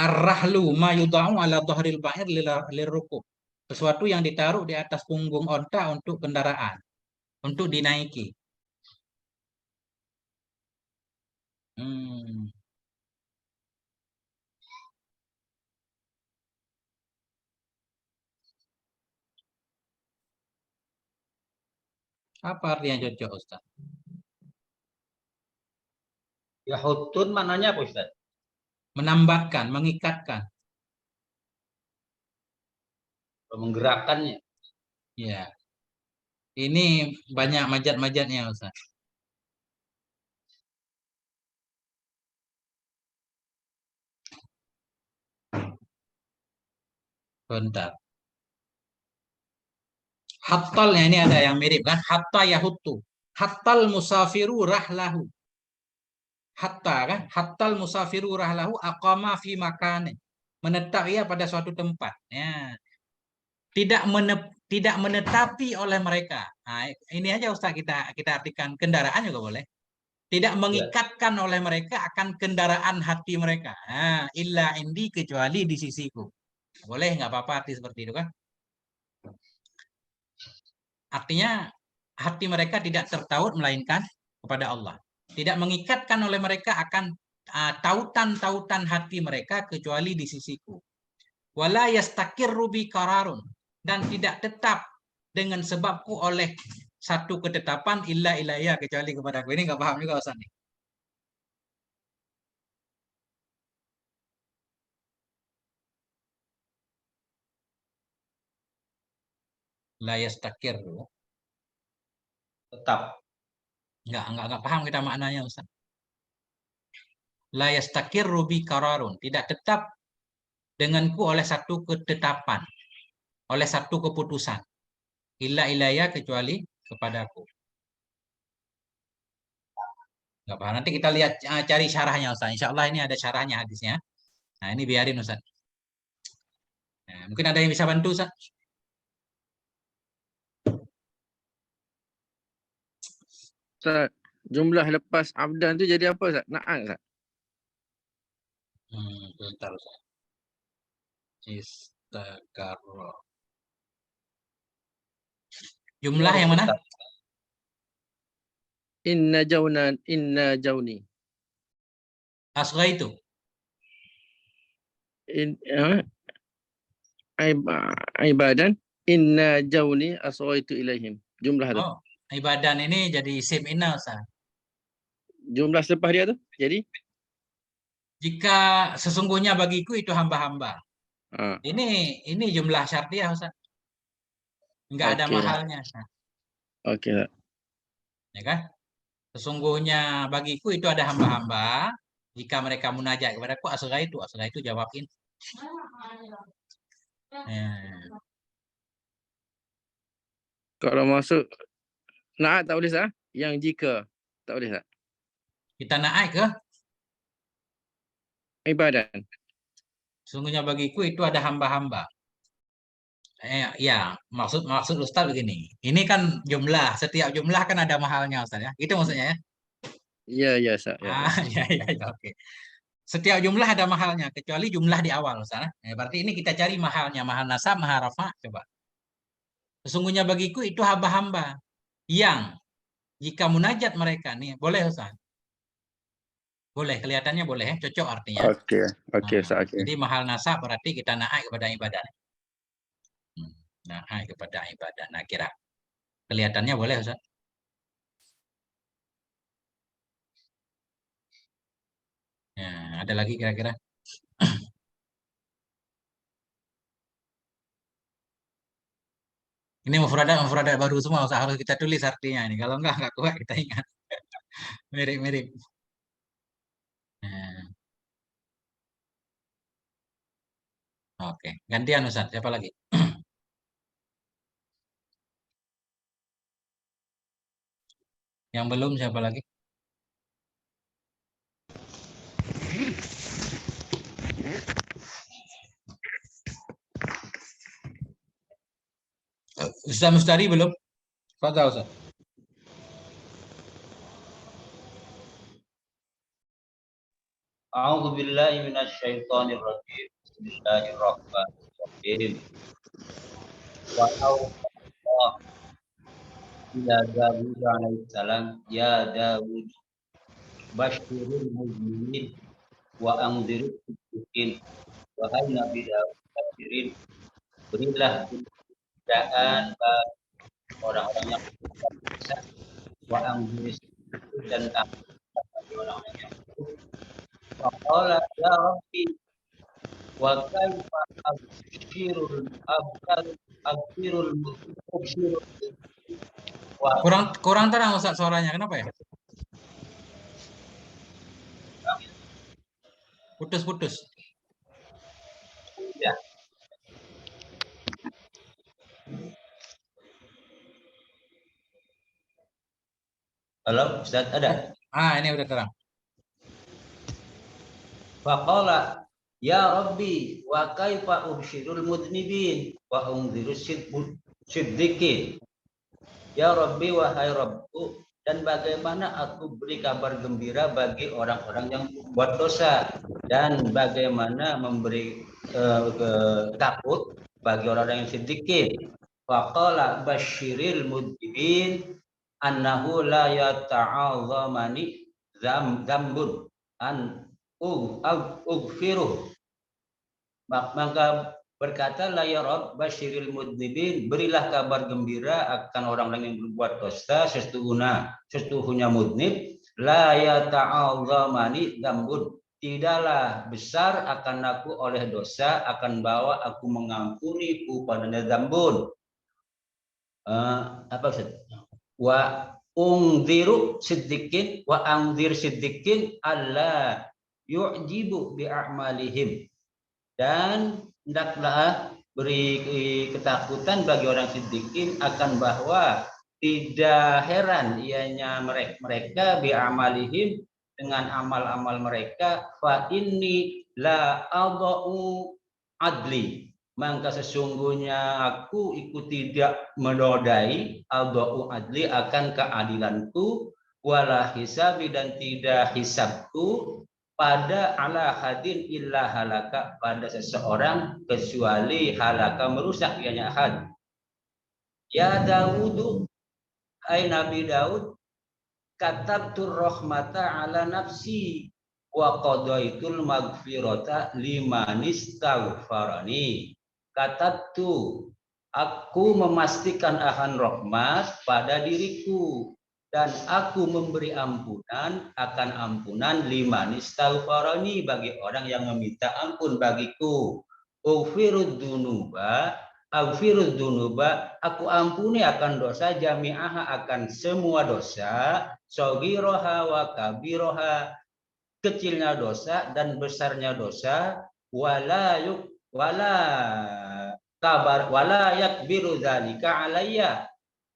Ar-rahlu ma yudha'u ala dhahril ba'ir lirrukub. Sesuatu yang ditaruh di atas punggung onta untuk kendaraan, untuk dinaiki. Apa arti yang cocok, Ustaz? Yahutun maknanya apa, Ustaz? Menambatkan, mengikatkan. Menggerakkannya. Ya. Ini banyak majat-majatnya, Ustaz. Bentar. Hattalnya ini ada yang mirip kan? Hatta yahuttu. Hattal musafiru rahlahu. Hatta kan? Hattal musafiru rahlahu aqama fi makane. Menetap ia pada suatu tempat. Ya. Tidak menetapi oleh mereka. Nah, ini aja Ustaz kita artikan kendaraan juga boleh. Tidak mengikatkan oleh mereka akan kendaraan hati mereka. Illa indi kecuali di sisiku. Boleh nggak apa-apa arti seperti itu kan? Artinya hati mereka tidak tertaut melainkan kepada Allah. Tidak mengikatkan oleh mereka akan tautan-tautan hati mereka kecuali di sisiku. Wala yastakirru bi qararun, dan tidak tetap dengan sebabku oleh satu ketetapan illa ilayya, kecuali kepadaku. Ini nggak paham juga Ustaz nih. La yastakirru. Tetap. Nggak paham kita maknanya Ustaz. La yastakirru bi qararun, tidak tetap denganku oleh satu ketetapan, oleh satu keputusan. Illa ilayya, kecuali kepadaku. Nggak paham. Nanti kita lihat, cari syarahnya Ustaz. Insya Allah ini ada syarahnya hadisnya. Nah ini biarin Ustaz. Nah, mungkin ada yang bisa bantu Ustaz. Ustaz, jumlah lepas abdan tu jadi apa Ustaz? Na'at Ustaz? Bentar Ustaz. Istakarro. Jumlah yang mana? Inna jauni. Asgha itu. Ibadan inna jauni asghaitu ilaihim. Jumlah tu. Oh, ibadan ini jadi isim inna Ustaz. Jumlah selepas dia tu jadi Jika sesungguhnya bagiku itu hamba-hamba. ah, Ini jumlah syartiyah Ustaz. Enggak ada okey. mahalnya Ustaz. Okey Ustaz. Ya kan? Sesungguhnya bagiku itu ada hamba-hamba. Jika mereka munajat kepadaku, asgha itu jawabin. Kalau masuk na'at tak boleh Ustaz? Yang jika tak boleh Ustaz? Kita naik ke? Ibadan. Sesungguhnya bagiku itu ada hamba-hamba. Ya, maksud Ustaz begini. Ini kan jumlah, setiap jumlah kan ada mahalnya Ustaz ya. Itu maksudnya ya. Ya Ustaz. Ya. Ya, oke. Setiap jumlah ada mahalnya, kecuali jumlah di awal Ustaz. Berarti ini kita cari mahalnya, mahal nasab, mahal rafa, coba. Sesungguhnya bagiku itu hamba-hamba yang jika munajat mereka nih, boleh Ustaz? Boleh, kelihatannya boleh, cocok artinya. Okey Ustaz. Okey. Jadi mahal nasab berarti kita naik kepada ibadah. Naik kepada ibadah. Nah, kira kelihatannya boleh Ustaz? Ya, ada lagi kira-kira? Ini mufradat baru semua, Ustaz. Harus kita tulis artinya ini. Kalau enggak kuat kita ingat. Mirip-mirip. Oke, gantian Ustaz. Siapa lagi? Yang belum siapa lagi? Ustaz Mustari belum? Fadhal Ustaz. A'udzu billahi minasyaitonir rajim. Bismillahirrahmanirrahim. Wa Allah ila Dawud alaihissalam, ya Dawud basyiril mujrimin wa anziril muttaqin. Wahai Nabi Dawud, basyirin, berilah keadaan bagi orang-orang yang berdosa, wa anziris dan bagi orang-orang yang berdosa. Faqala ya Rabbi wa kaifa abshirul Kurang terang Ustaz suaranya. Kenapa ya? Putus-putus. Ya. Halo, Ustaz ada? Ini udah terang. Faqala ya Rabbi wa kaifa ubsyirul mudnibin wa unzirus siddiqin. Ya Rabbi, wahai Rabbku, dan bagaimana aku beri kabar gembira bagi orang-orang yang buat dosa, dan bagaimana memberi takut bagi orang-orang yang siddiqin. Faqala basyiril mudnibin, annahu la yata'azzamani dzambun an ughfiruh. Maka berkata la ya Rabb basyiril mudnibin, berilah kabar gembira akan orang-orang yang berbuat dosa sesungguhnya mudnib, la yata'azzamani dzambun, tidaklah besar akan aku oleh dosa, akan bawa aku mengampuni padanya dzambun. Apa maksud? Wa ungziru siddiqin wa angzir siddiqin alla yu'jibu bi'amalihim, dan hendaklah beri ketakutan bagi orang siddiqin akan bahwa tidak heran ianya mereka bi'amalihim dengan amal-amal mereka, fa inni la adau adli, maka sesungguhnya aku ikut tidak menodai adau adli akan keadilanku, wala hisabi, dan tidak hisabku pada ala hadin illa halaka, pada seseorang kecuali halaka merusak ianya had. Ya Dawudu, hai Nabi Daud, katabtur rahmata ala nafsi wa qadaitul maghfirata liman istaghfarani. Katabtu, aku memastikan akan rahmat pada diriku, dan aku memberi ampunan akan ampunan liman istaghfarani, bagi orang yang meminta ampun bagiku. Ughfirud dunuba, aku ampuni akan dosa, jami'aha, akan semua dosa, sogiroha wa kabiroha, kecilnya dosa dan besarnya dosa, wala yakbiru dzalika alayya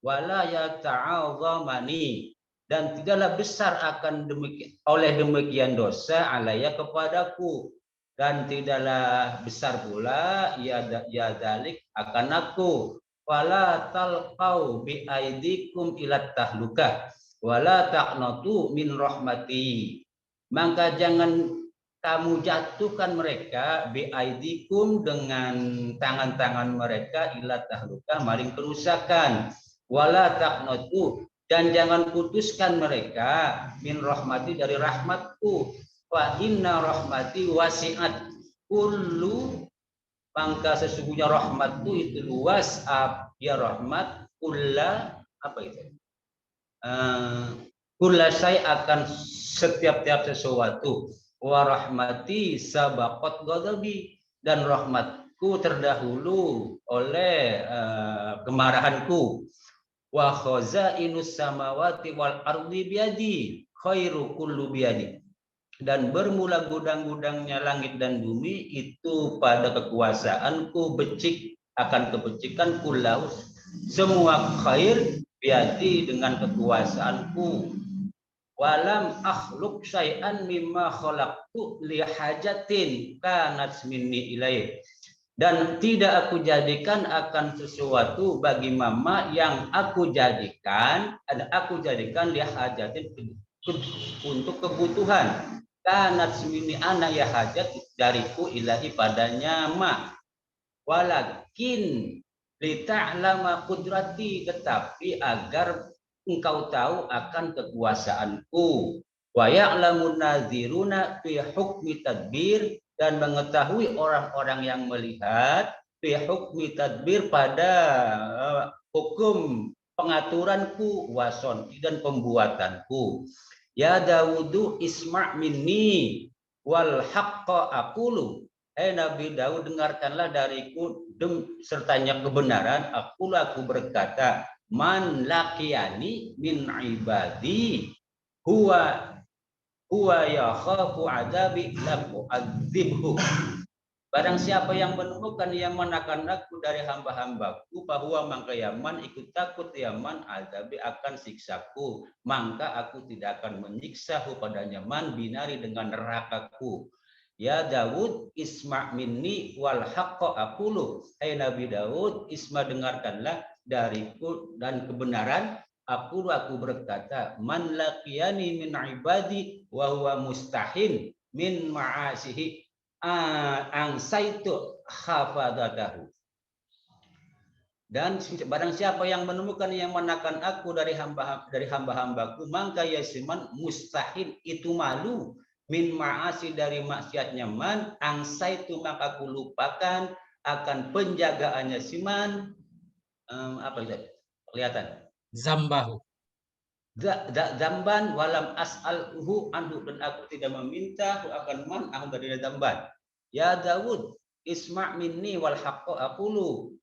wala yata'azzamani, dan tidaklah besar akan demikian dosa alayya kepadaku, dan tidaklah besar pula ya dzalik akan aku. Wala talqau bi aidikum ila tahlukah wala taqnatu min rahmati, maka jangan kamu jatuhkan mereka bi aidikum dengan tangan-tangan mereka ila tahlukah maring kerusakan, wala taqnatu, dan jangan putuskan mereka min rahmati dari rahmatku, wa inna rahmati wasi'at kullu, maka sesungguhnya rahmatku itu luas ya rahmat kulla, apa itu? Kulla say, akan setiap sesuatu, wa rahmati sabaqat ghadabi, dan rahmatku terdahulu oleh kemarahanku. Wa khazainus samawati wal ardi biadi khairu kullu biadi, dan bermula gudang-gudangnya langit dan bumi itu pada kekuasaanku, becik akan kebecikan, kullahu semua khair, biadi dengan kekuasaanku. Walam akhluk syai'an mimma khalaqtu li hajatin kanat minni ilaih, dan tidak aku jadikan akan sesuatu bagi mama yang aku jadikan li hajatin untuk kebutuhan, kanat minni ana ya hajat dariku ilahi padanya ma, walakin lita'lama qudrati, tetapi agar engkau tahu akan kekuasaanku, wa ya'lamun naziruna fi hukmi tadbir, dan mengetahui orang-orang yang melihat fi hukmi tadbir pada hukum pengaturanku, wason dan pembuatanku. Ya Dawudu isma' minni wal haqqa aqulu, hai Nabi Daud, dengarkanlah dariku sertanya kebenaran, aku berkata, man laqiyani min ibadi huwa yakhafu adabi lam u'adzibhu, barang siapa yang menemukan yang menakan aku dari hamba-hambaku, bahwa maka yaman ikut takut yaman azabi akan siksaku, maka aku tidak akan menyiksahu padanya man binari dengan nerakaku. Ya Daud isma' minni wal haqqa aqulu, hai Nabi Daud, isma' dengarkanlah dariku dan kebenaran, aku berkata, man laqiyani min ibadi wa huwa mustahin min ma'asihi angsaitu khafadatahu, Dan barang siapa yang menemukan yang menakan aku dari hamba-hambaku, maka ya siman mustahil itu malu min ma'asi dari maksiatnya man, angsa itu maka aku lupakan akan penjagaannya siman. Apa itu? Kelihatan. Zambahu. Zamban walam as'alhu anhu, dan aku tidak meminta akan man ahum dari zamban. Ya Daud, isma' minni wal haqqo aqulu.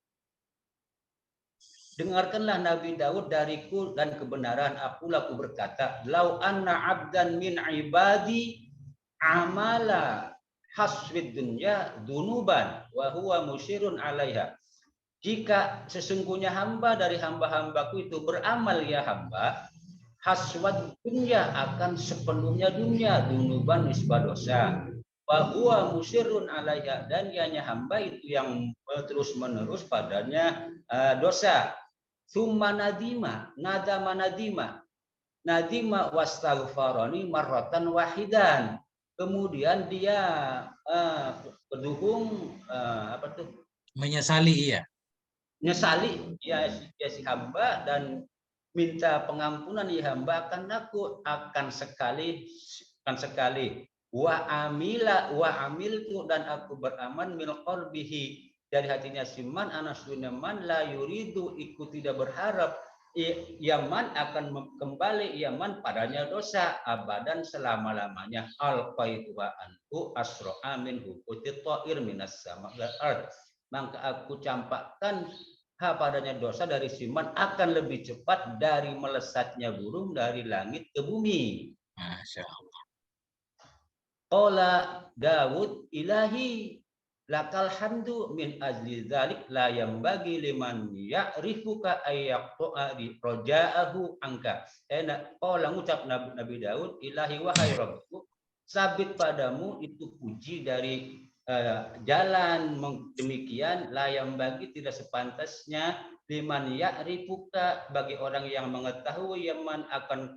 Dengarkanlah Nabi Daud dariku dan kebenaran, aku berkata, lau anna abdan min ibadi amala haswid dunya dunuban wa huwa musyirun alaiha. Jika sesungguhnya hamba dari hamba-hambaku itu beramal ya hamba, haswad dunya akan sepenuhnya dunia, dunuban nisbah dosa. Wa huwa musyirun alaiha, dan ianya hamba itu yang terus menerus padanya dosa. Summa nadima wastaghfarani marratan wahidan. Kemudian dia berduhung Menyesali ia. Nyesali ya si hamba dan minta pengampunan ya hamba akan sekali wa amiltu, dan aku beramal min qalbihi dari hatinya siman anasuna man la yuridu, ikut tidak berharap Yaman akan kembali Yaman padanya dosa abadan selama-lamanya. Alqaituha anhu asra'a min hukuti ta'ir minas sama wal ard, maka aku campakkan padanya dosa dari siman akan lebih cepat dari melesatnya burung dari langit ke bumi. Masya Allah. Qala Daud ilahi lakal hamdu min ajli dzalik la yambagi liman ya'rifuka ayyaqta'a di roja'ahu angka. Qala ngucap Nabi Daud, ilahi wahai Rabbku, sabit padamu itu puji dari jalan demikian, la yambagi tidak sepantasnya liman ya'rifuka bagi orang yang mengetahui yaman akan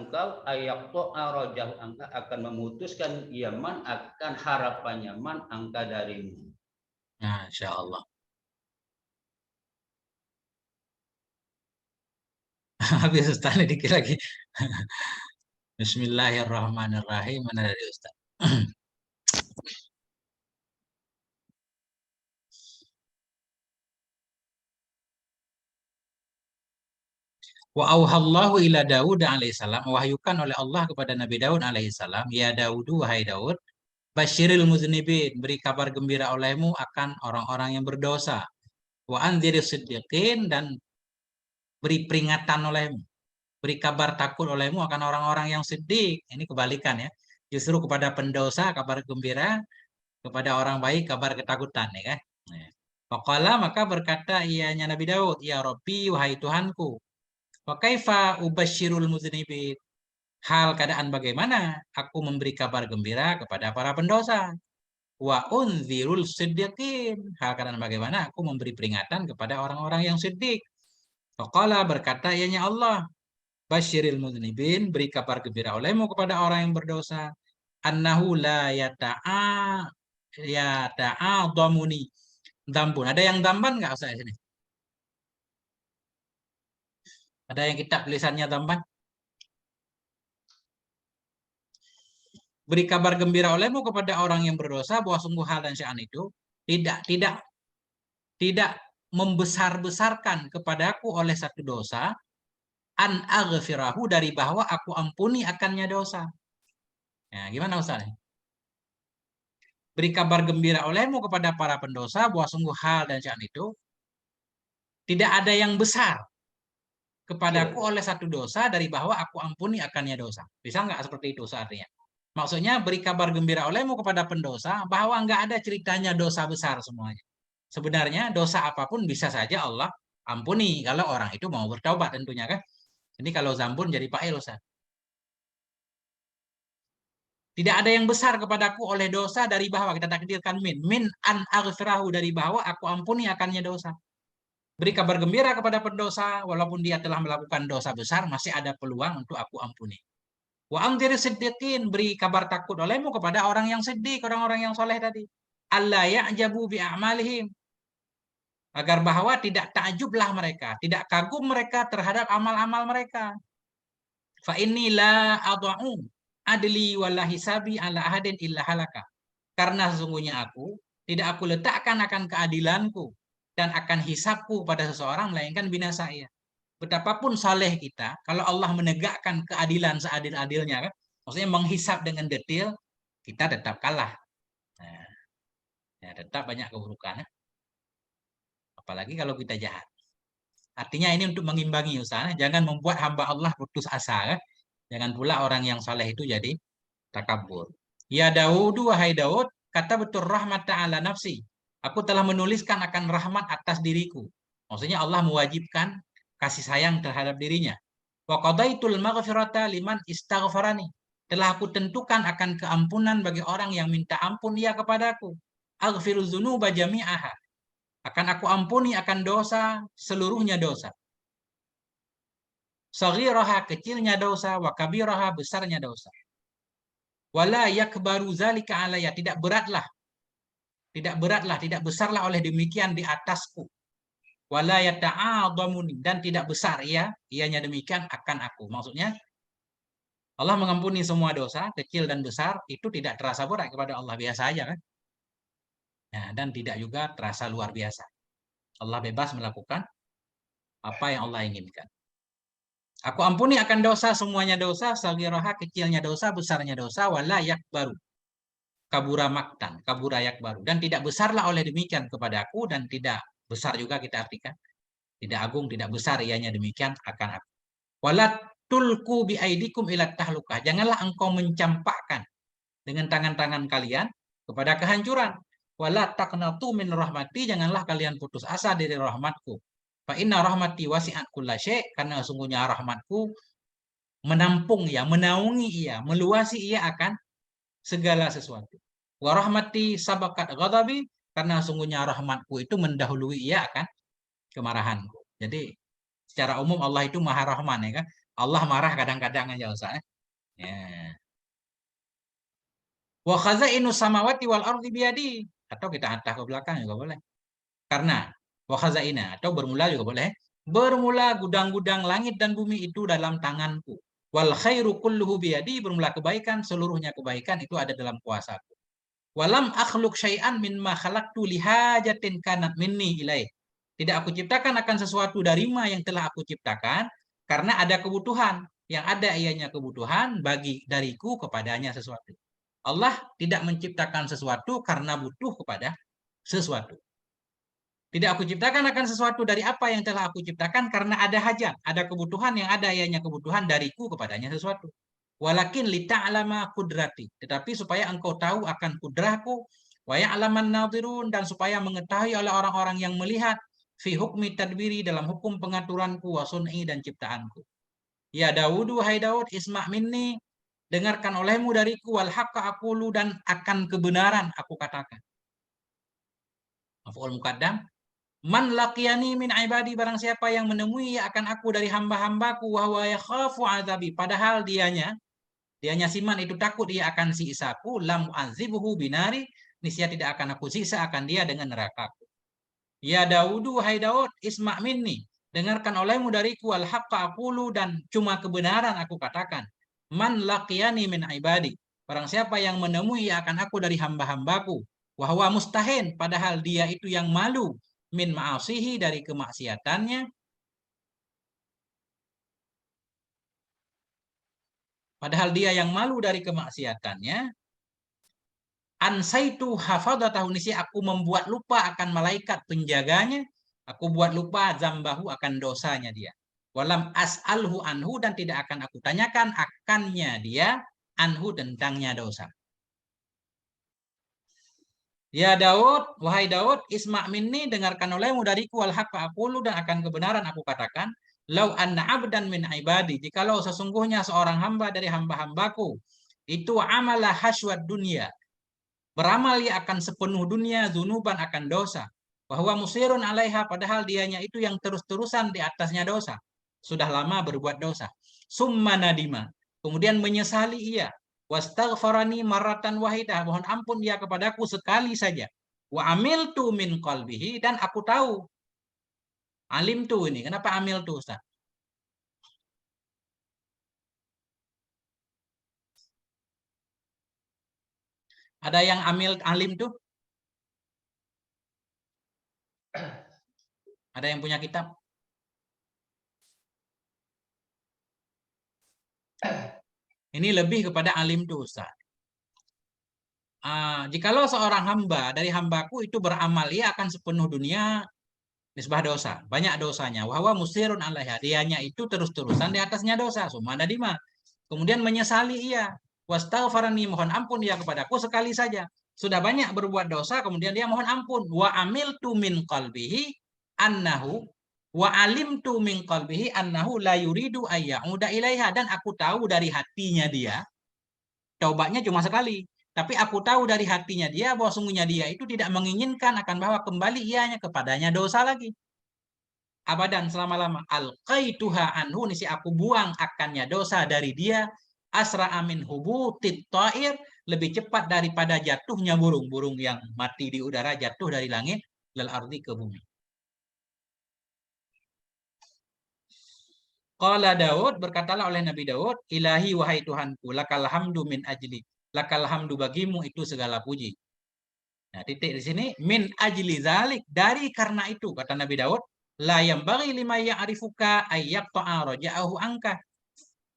kau ayakto arojah angka akan memutuskan Yaman akan harapannya man angka darimu. Masya Allah. Habis Ustaz dikit lagi. Bismillahirrahmanirrahim. Mana dari Ustaz? Wa auhallahu ila Daud alaihissalam, wahyukan oleh Allah kepada Nabi Daud alaihissalam, ya Daudu, wahai Daud, basyiril muznibin, beri kabar gembira olehmu akan orang-orang yang berdosa. Wa andziris siddiqin, dan beri peringatan olehmu, beri kabar takut olehmu akan orang-orang yang siddiq. Ini kebalikan ya. Justru kepada pendosa kabar gembira, kepada orang baik kabar ketakutan ya kan. Faqala, maka berkata ianya Nabi Daud, ya Rabbi, wahai Tuhanku, wa kaifa ubasyirul muznibin, hal keadaan bagaimana aku memberi kabar gembira kepada para pendosa. Wa unzirul siddiqin, hal keadaan bagaimana aku memberi peringatan kepada orang-orang yang siddiq. Faqala, berkata ianya Allah, basyiril muznibin, beri kabar gembira olehmu kepada orang yang berdosa, annahu la yata'adhamuni dambun. Ada yang damban nggak Ustaz di sini? Ada yang kitab tulisannya damban? Beri kabar gembira olehmu kepada orang yang berdosa bahwa sungguh hal dan sya'an itu tidak membesar-besarkan kepadaku oleh satu dosa, an aghfirahu, dari bahwa aku ampuni akannya dosa. Nah, gimana Ustaz? Beri kabar gembira olehmu kepada para pendosa bahwa sungguh hal dan sya'an itu tidak ada yang besar kepadaku oleh satu dosa dari bahwa aku ampuni akannya dosa. Bisa nggak seperti itu artinya? Maksudnya beri kabar gembira olehmu kepada pendosa bahwa nggak ada ceritanya dosa besar semuanya. Sebenarnya dosa apapun bisa saja Allah ampuni kalau orang itu mau bertaubat tentunya kan. Ini kalau zambun jadi fa'il Ustaz. Tidak ada yang besar kepadaku oleh dosa dari bahwa kita takdirkan min an aghfirahu, dari bahwa aku ampuni akannya dosa. Beri kabar gembira kepada pendosa, walaupun dia telah melakukan dosa besar, masih ada peluang untuk aku ampuni. Wa amdiri siddiqin, beri kabar takut olehmu kepada orang yang siddiq, orang-orang yang soleh tadi. Alla ya'jabu bi'amalihim, Agar bahwa tidak takjublah mereka, tidak kagum mereka terhadap amal-amal mereka. Fa inni la adha'u adli wala hisabi ala ahadin illa halaka. Karena sesungguhnya tidak aku letakkan akan keadilanku dan akan hisabku pada seseorang melainkan binasa ia. Betapapun saleh kita, kalau Allah menegakkan keadilan seadil-adilnya, kan? Maksudnya menghisab dengan detail, kita tetap kalah. Nah, ya tetap banyak keburukan. Apalagi kalau kita jahat. Artinya ini untuk mengimbangi usaha. Jangan membuat hamba Allah putus asa. Kan? Jangan pula orang yang saleh itu jadi takabur. Ya Daud, wahai Daud, kata betul rahmat ta'ala nafsi. Aku telah menuliskan akan rahmat atas diriku. Maksudnya Allah mewajibkan kasih sayang terhadap dirinya. Wa qadaitul maghfirata liman istaghfarani. Telah aku tentukan akan keampunan bagi orang yang minta ampun ia kepadaku. Aghfiru dzunuba jami'aha. Akan aku ampuni akan dosa, seluruhnya dosa. Saghiraha, kecilnya dosa, wa kabiraha, besarnya dosa. Wala yakbaru zalika alayya, tidak beratlah, tidak besarlah oleh demikian di atasku. Wala yata'adhamuni, dan tidak besar ianya demikian akan aku. Maksudnya Allah mengampuni semua dosa, kecil dan besar, itu tidak terasa berat kepada Allah, biasa aja kan. Nah, dan tidak juga terasa luar biasa. Allah bebas melakukan apa yang Allah inginkan. Aku ampuni akan dosa, semuanya dosa, saghiraha, kecilnya dosa, besarnya dosa, wala yakbaru. Kabura maktan, kabura yakbaru. Dan tidak besarlah oleh demikian kepada aku, dan tidak besar juga kita artikan. Tidak agung, tidak besar ianya demikian akan aku. Wala tulku bi aidikum ila tahlukah. Janganlah engkau mencampakkan dengan tangan-tangan kalian kepada kehancuran. Wala taqnatu min rahmati, janganlah kalian putus asa dari rahmatku. Fa inna rahmati wasi'at kullasyai, karena sungguhnya rahmatku menampung menaungi meluasi akan segala sesuatu. Wa rahmati sabakat ghadabi, karena sungguhnya rahmatku itu mendahului akan kemarahanku. Jadi secara umum Allah itu Maha Rahman ya kan. Allah marah kadang-kadang aja Ustaz. Ya. Wa khazainu samawati wal ardi biyadi, atau kita hantar ke belakang juga boleh. Karena wa khazaina, atau bermula juga boleh. Bermula gudang-gudang langit dan bumi itu dalam tanganku. Wal khairu kulluhu biyadi, bermula kebaikan, seluruhnya kebaikan itu ada dalam kuasaku. Walam akhluk syai'an min ma khalaqtu lihajatin kanat minni ilaih. Tidak aku ciptakan akan sesuatu dari yang telah aku ciptakan karena ada kebutuhan. Yang ada ianya kebutuhan bagi dariku kepadanya sesuatu. Allah tidak menciptakan sesuatu karena butuh kepada sesuatu. Tidak aku ciptakan akan sesuatu dari apa yang telah aku ciptakan karena ada hajat, ada kebutuhan yang ada ianya kebutuhan dariku kepadanya sesuatu. Walakin lita'lama kudrati, tetapi supaya engkau tahu akan kudrahku, wa ya'laman nadhirun, dan supaya mengetahui oleh orang-orang yang melihat fi hukmi tadbiri, dalam hukum pengaturanku, wa sun'i, dan ciptaanku. Ya Daud, wahai Daud, isma' minni, dengarkan olehmu dariku, wal haqqa aqulu, dan akan kebenaran aku katakan. Maf'ul muqaddam. Man laqiyani min ibadi, barang siapa yang menemui akan aku dari hamba-hambaku, wa huwa yakhafu azabi, padahal dianya siman itu takut dia akan siksaku, lam azibuhu binari, niscaya tidak akan aku siksa akan dia dengan nerakaku. Ya Daud, wahai Daud, isma' minni, dengarkan olehmu dariku, al haqqa aqulu, dan cuma kebenaran aku katakan. Man laqiyani min ibadi, barang siapa yang menemui akan aku dari hamba-hambaku, wa huwa mustahin, padahal dia itu yang malu, min ma'asihi, dari kemaksiatannya, padahal dia yang malu dari kemaksiatannya. Ansaitu hafadatahu, nisi aku membuat lupa akan malaikat penjaganya, aku buat lupa zambahu akan dosanya dia. Walam as'alhu anhu, dan tidak akan aku tanyakan akannya dia, anhu, tentangnya dosa. Ya Daud, wahai Daud, isma' minni, dengarkan olehmu dariku, wal haqqa aqulu, dan akan kebenaran aku katakan. Lau anna abdan min ibadi, jikalau sesungguhnya seorang hamba dari hamba-hambaku itu amalah hasywad dunia, beramal akan sepenuh dunia, zunuban akan dosa, bahwa musirun alaiha, padahal dianya itu yang terus-terusan di atasnya dosa, sudah lama berbuat dosa. Summa nadima, kemudian menyesali ia, wastaghfarani marratan wahidah, mohon ampun dia kepadaku sekali saja. Wa amiltu min qalbihi, dan aku tahu Alim tuh ini. Kenapa amil tuh Ustaz? Ada yang alim tuh? Ada yang punya kitab? Ini lebih kepada alim tuh Ustaz. Jikalau seorang hamba dari hambaku itu beramal, ia akan sepenuh dunia nisbah dosa, banyak dosanya. Wahwa musirun alaiha, dianya itu terus-terusan di atasnya dosa. Sumana dima. Kemudian menyesali ia. Wastaghfarani, mohon ampun ia kepadaku sekali saja. Sudah banyak berbuat dosa, kemudian dia mohon ampun. Wa amiltu min qalbihi annahu wa alimtu min qalbihi annahu la yuridu ayyauda ilaiha, dan aku tahu dari hatinya dia, taubatnya cuma sekali. Tapi aku tahu dari hatinya dia bahwa sungguhnya dia itu tidak menginginkan akan bahwa kembali ianya kepadanya dosa lagi. Abadan selama-lama. Alqaituha anhu, nisi aku buang akannya dosa dari dia. Asra amin hubutit ta'ir, lebih cepat daripada jatuhnya burung-burung yang mati di udara jatuh dari langit lal ardi ke bumi. Qala Daud, berkatalah oleh Nabi Daud, ilahi wahai Tuhanku, lakal hamdu min ajli. Lakal hamdu bagimu itu segala puji. Nah, titik di sini min ajli zalik, dari karena itu kata Nabi Daud, la yambaghi lima ya'rifuka ayyaqta'a raja'ahu angka.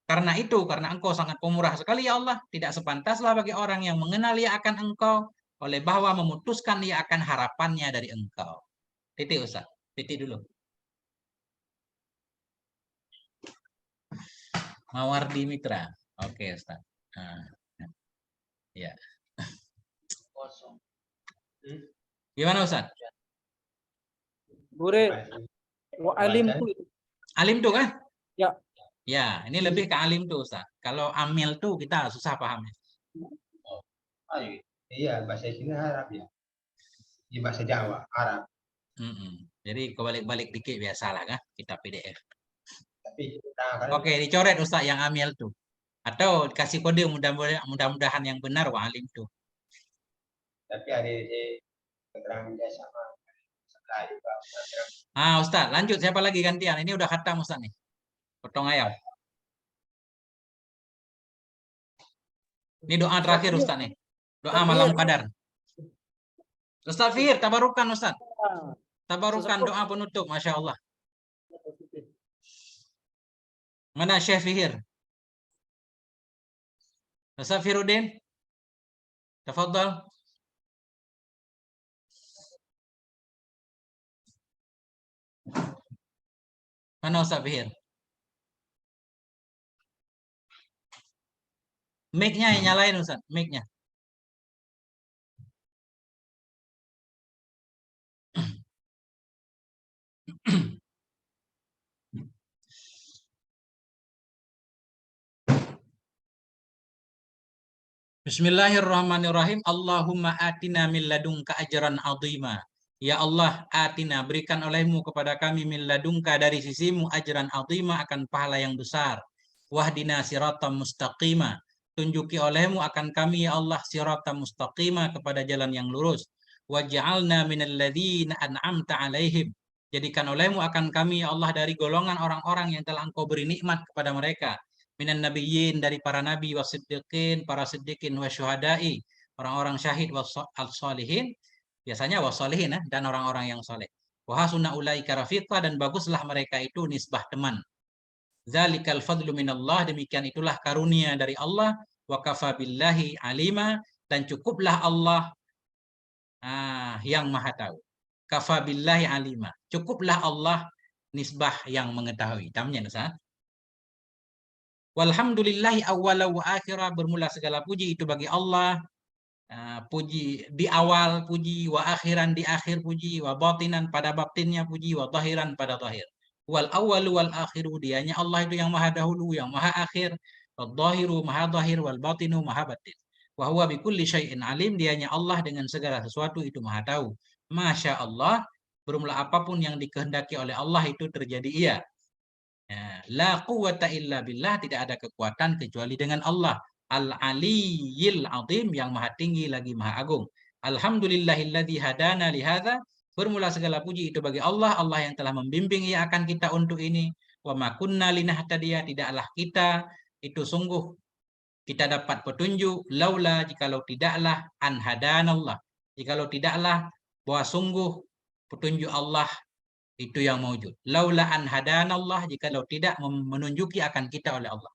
Karena itu, karena engkau sangat pemurah sekali ya Allah, tidak sepantaslah bagi orang yang mengenal ia akan engkau oleh bahwa memutuskan ia akan harapannya dari engkau. Titik Ustaz, titik dulu. Mawardi Mitra. Oke Ustaz. Nah, ya. Gimana Ustaz? Bure, wa alim tuh. Alim tuh kan? Ya. Ya, ini lebih ke alim tuh Ustaz. Kalau amil tuh kita susah paham. Iya, bahasa sini Arab ya. Di bahasa Jawa, Arab. Jadi kebalik-balik dikit biasalah kan kita PDF. Tapi kita Oke, dicoret Ustaz yang amil tuh. Atau dikasih kode mudah-mudahan yang benar wa alim tuh. Tapi ada keterangan dia sama. Ustaz, lanjut siapa lagi gantian? Ini udah khatam Ustaz nih. Potong ayam. Ini doa terakhir Ustaz nih. Doa malam qadar. Ustaz Fihir, tabarukan Ustaz. Tabarukan doa penutup, Masya Allah. Mana Syekh Fihir? Ustaz Firudin? Tafadhal. Mana Ustaz Fihir? Mic-nya yang nyalain Ustaz, mic-nya. Bismillahirrahmanirrahim. Allahumma atina min ladunka ajran azima. Ya Allah, atina, berikan olehmu kepada kami min ladunka, dari sisimu, ajran azima, akan pahala yang besar. Wahdina siratam mustaqima, tunjuki olehmu akan kami ya Allah siratam mustaqima, kepada jalan yang lurus. Waj'alna minal ladzina an'amta alaihim, jadikan olehmu akan kami ya Allah dari golongan orang-orang yang telah engkau beri nikmat kepada mereka. Minan nabiyyin, dari para nabi, wasiddiqin, para siddiqin, wasyuhada'i, orang-orang syahid, wasalihin, biasanya wasalihin dan orang-orang yang soleh. Wa hasuna ulaika rafiqa, dan baguslah mereka itu nisbah teman. Zalikal fadlu minallah, demikian itulah karunia dari Allah. Wa kafa billahi alima, dan cukuplah Allah yang maha tahu. Kafa billahi alima, cukuplah Allah nisbah yang mengetahui. Tamnya Ustaz. Walhamdulillahi awwala wa akhirah, bermula segala puji itu bagi Allah. Puji di awal puji, wa akhiran di akhir puji, wa batinan pada batinnya puji, wa zahiran pada zahir. Wal awwalu wal akhiru, dianya Allah itu yang maha dahulu, yang maha akhir. Wal zahiru maha zahir, wal batinu maha batin. Wa huwa bikulli syai'in alim, dianya Allah dengan segala sesuatu itu maha tahu. Masya Allah, bermula apapun yang dikehendaki oleh Allah itu terjadi ia. La quwwata illa billah, tidak ada kekuatan kecuali dengan Allah. Al-Aliyyil Azim, yang maha tinggi lagi maha agung. Alhamdulillahilladzi hadana lihadza, Bermula segala puji itu bagi Allah, Allah yang telah membimbing ia akan kita untuk ini. Wa ma kunna linahtadiya, tidaklah kita itu sungguh kita dapat petunjuk laula jikalau tidaklah an hadanallah, jikalau tidaklah bahwa sungguh petunjuk Allah itu yang mewujud. Laula an hadanallah, jikalau tidak menunjuki akan kita oleh Allah.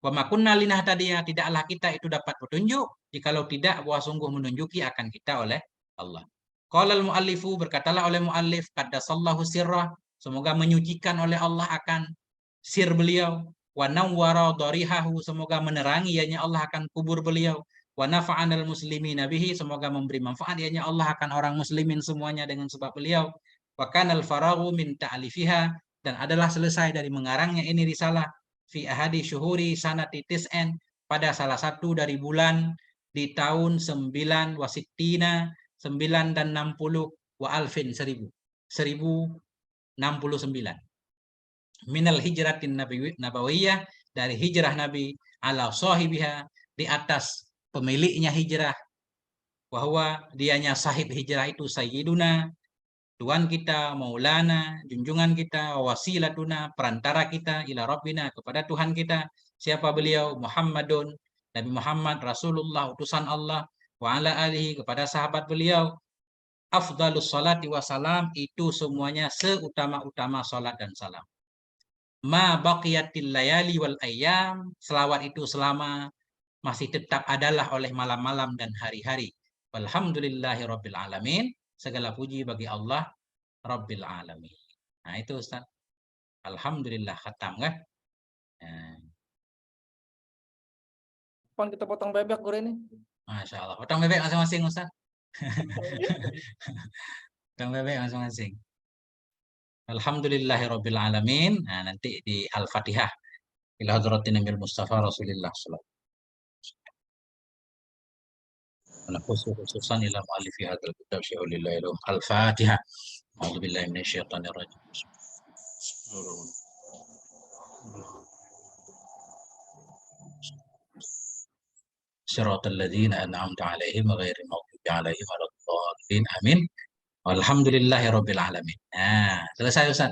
Wa ma kunna linahtadiya, tidaklah kita itu dapat petunjuk jikalau tidak bahwa sungguh menunjuki akan kita oleh Allah. Qala al-muallifu, berkatalah oleh muallif, qaddasallahu sirrah, semoga menyucikan oleh Allah akan sir beliau, wa nawwara darihahu, semoga menerangi ianya Allah akan kubur beliau, wa nafa'anal muslimina bihi, semoga memberi manfaat ianya Allah akan orang muslimin semuanya dengan sebab beliau, wa kanal faraghu min ta'alifiha, dan adalah selesai dari mengarangnya ini risalah, fi ahadi syuhuri sanati tis'en, pada salah satu dari bulan di tahun 9 wasittina, 9 dan 60, wa alfin 1069, minal hijratin nabawiyah, dari hijrah Nabi, ala sahibiha, di atas pemiliknya hijrah, bahwa dianya sahib hijrah itu sayyiduna, Tuhan kita, maulana, junjungan kita, wasilatuna, perantara kita, ila rabbina, kepada Tuhan kita. Siapa beliau? Muhammadun, Nabi Muhammad, Rasulullah, utusan Allah, wa ala alihi, kepada sahabat beliau, afdalus salati wassalam, itu semuanya seutama-utama salat dan salam. Ma baqiyatil layali wal ayyam, selawat itu selama masih tetap adalah oleh malam-malam dan hari-hari. Walhamdulillahi rabbil alamin, segala puji bagi Allah rabbil alamin. Nah itu Ustaz. Alhamdulillah khatam kan? Nah, Kapan kita potong bebek Guru ini? Masya Allah. Potong bebek masing-masing Ustaz. Potong bebek masing-masing. Alhamdulillahi rabbil alamin. Nah, nanti di Al-Fatihah. Ila hadratin Nabil Mustafa Rasulillah sallallahu alaihi wasallam. Khususan ila mu'allifi hadzal kitab syai'ulillahi lahu. Al-Fatihah. A'udzu billahi minasyaitonir rajim. Siratal ladzina an'amta 'alaihim ghairil maghdubi 'alaihim waladdallin. Amin. Walhamdulillahirabbil alamin. Nah, selesai Ustaz.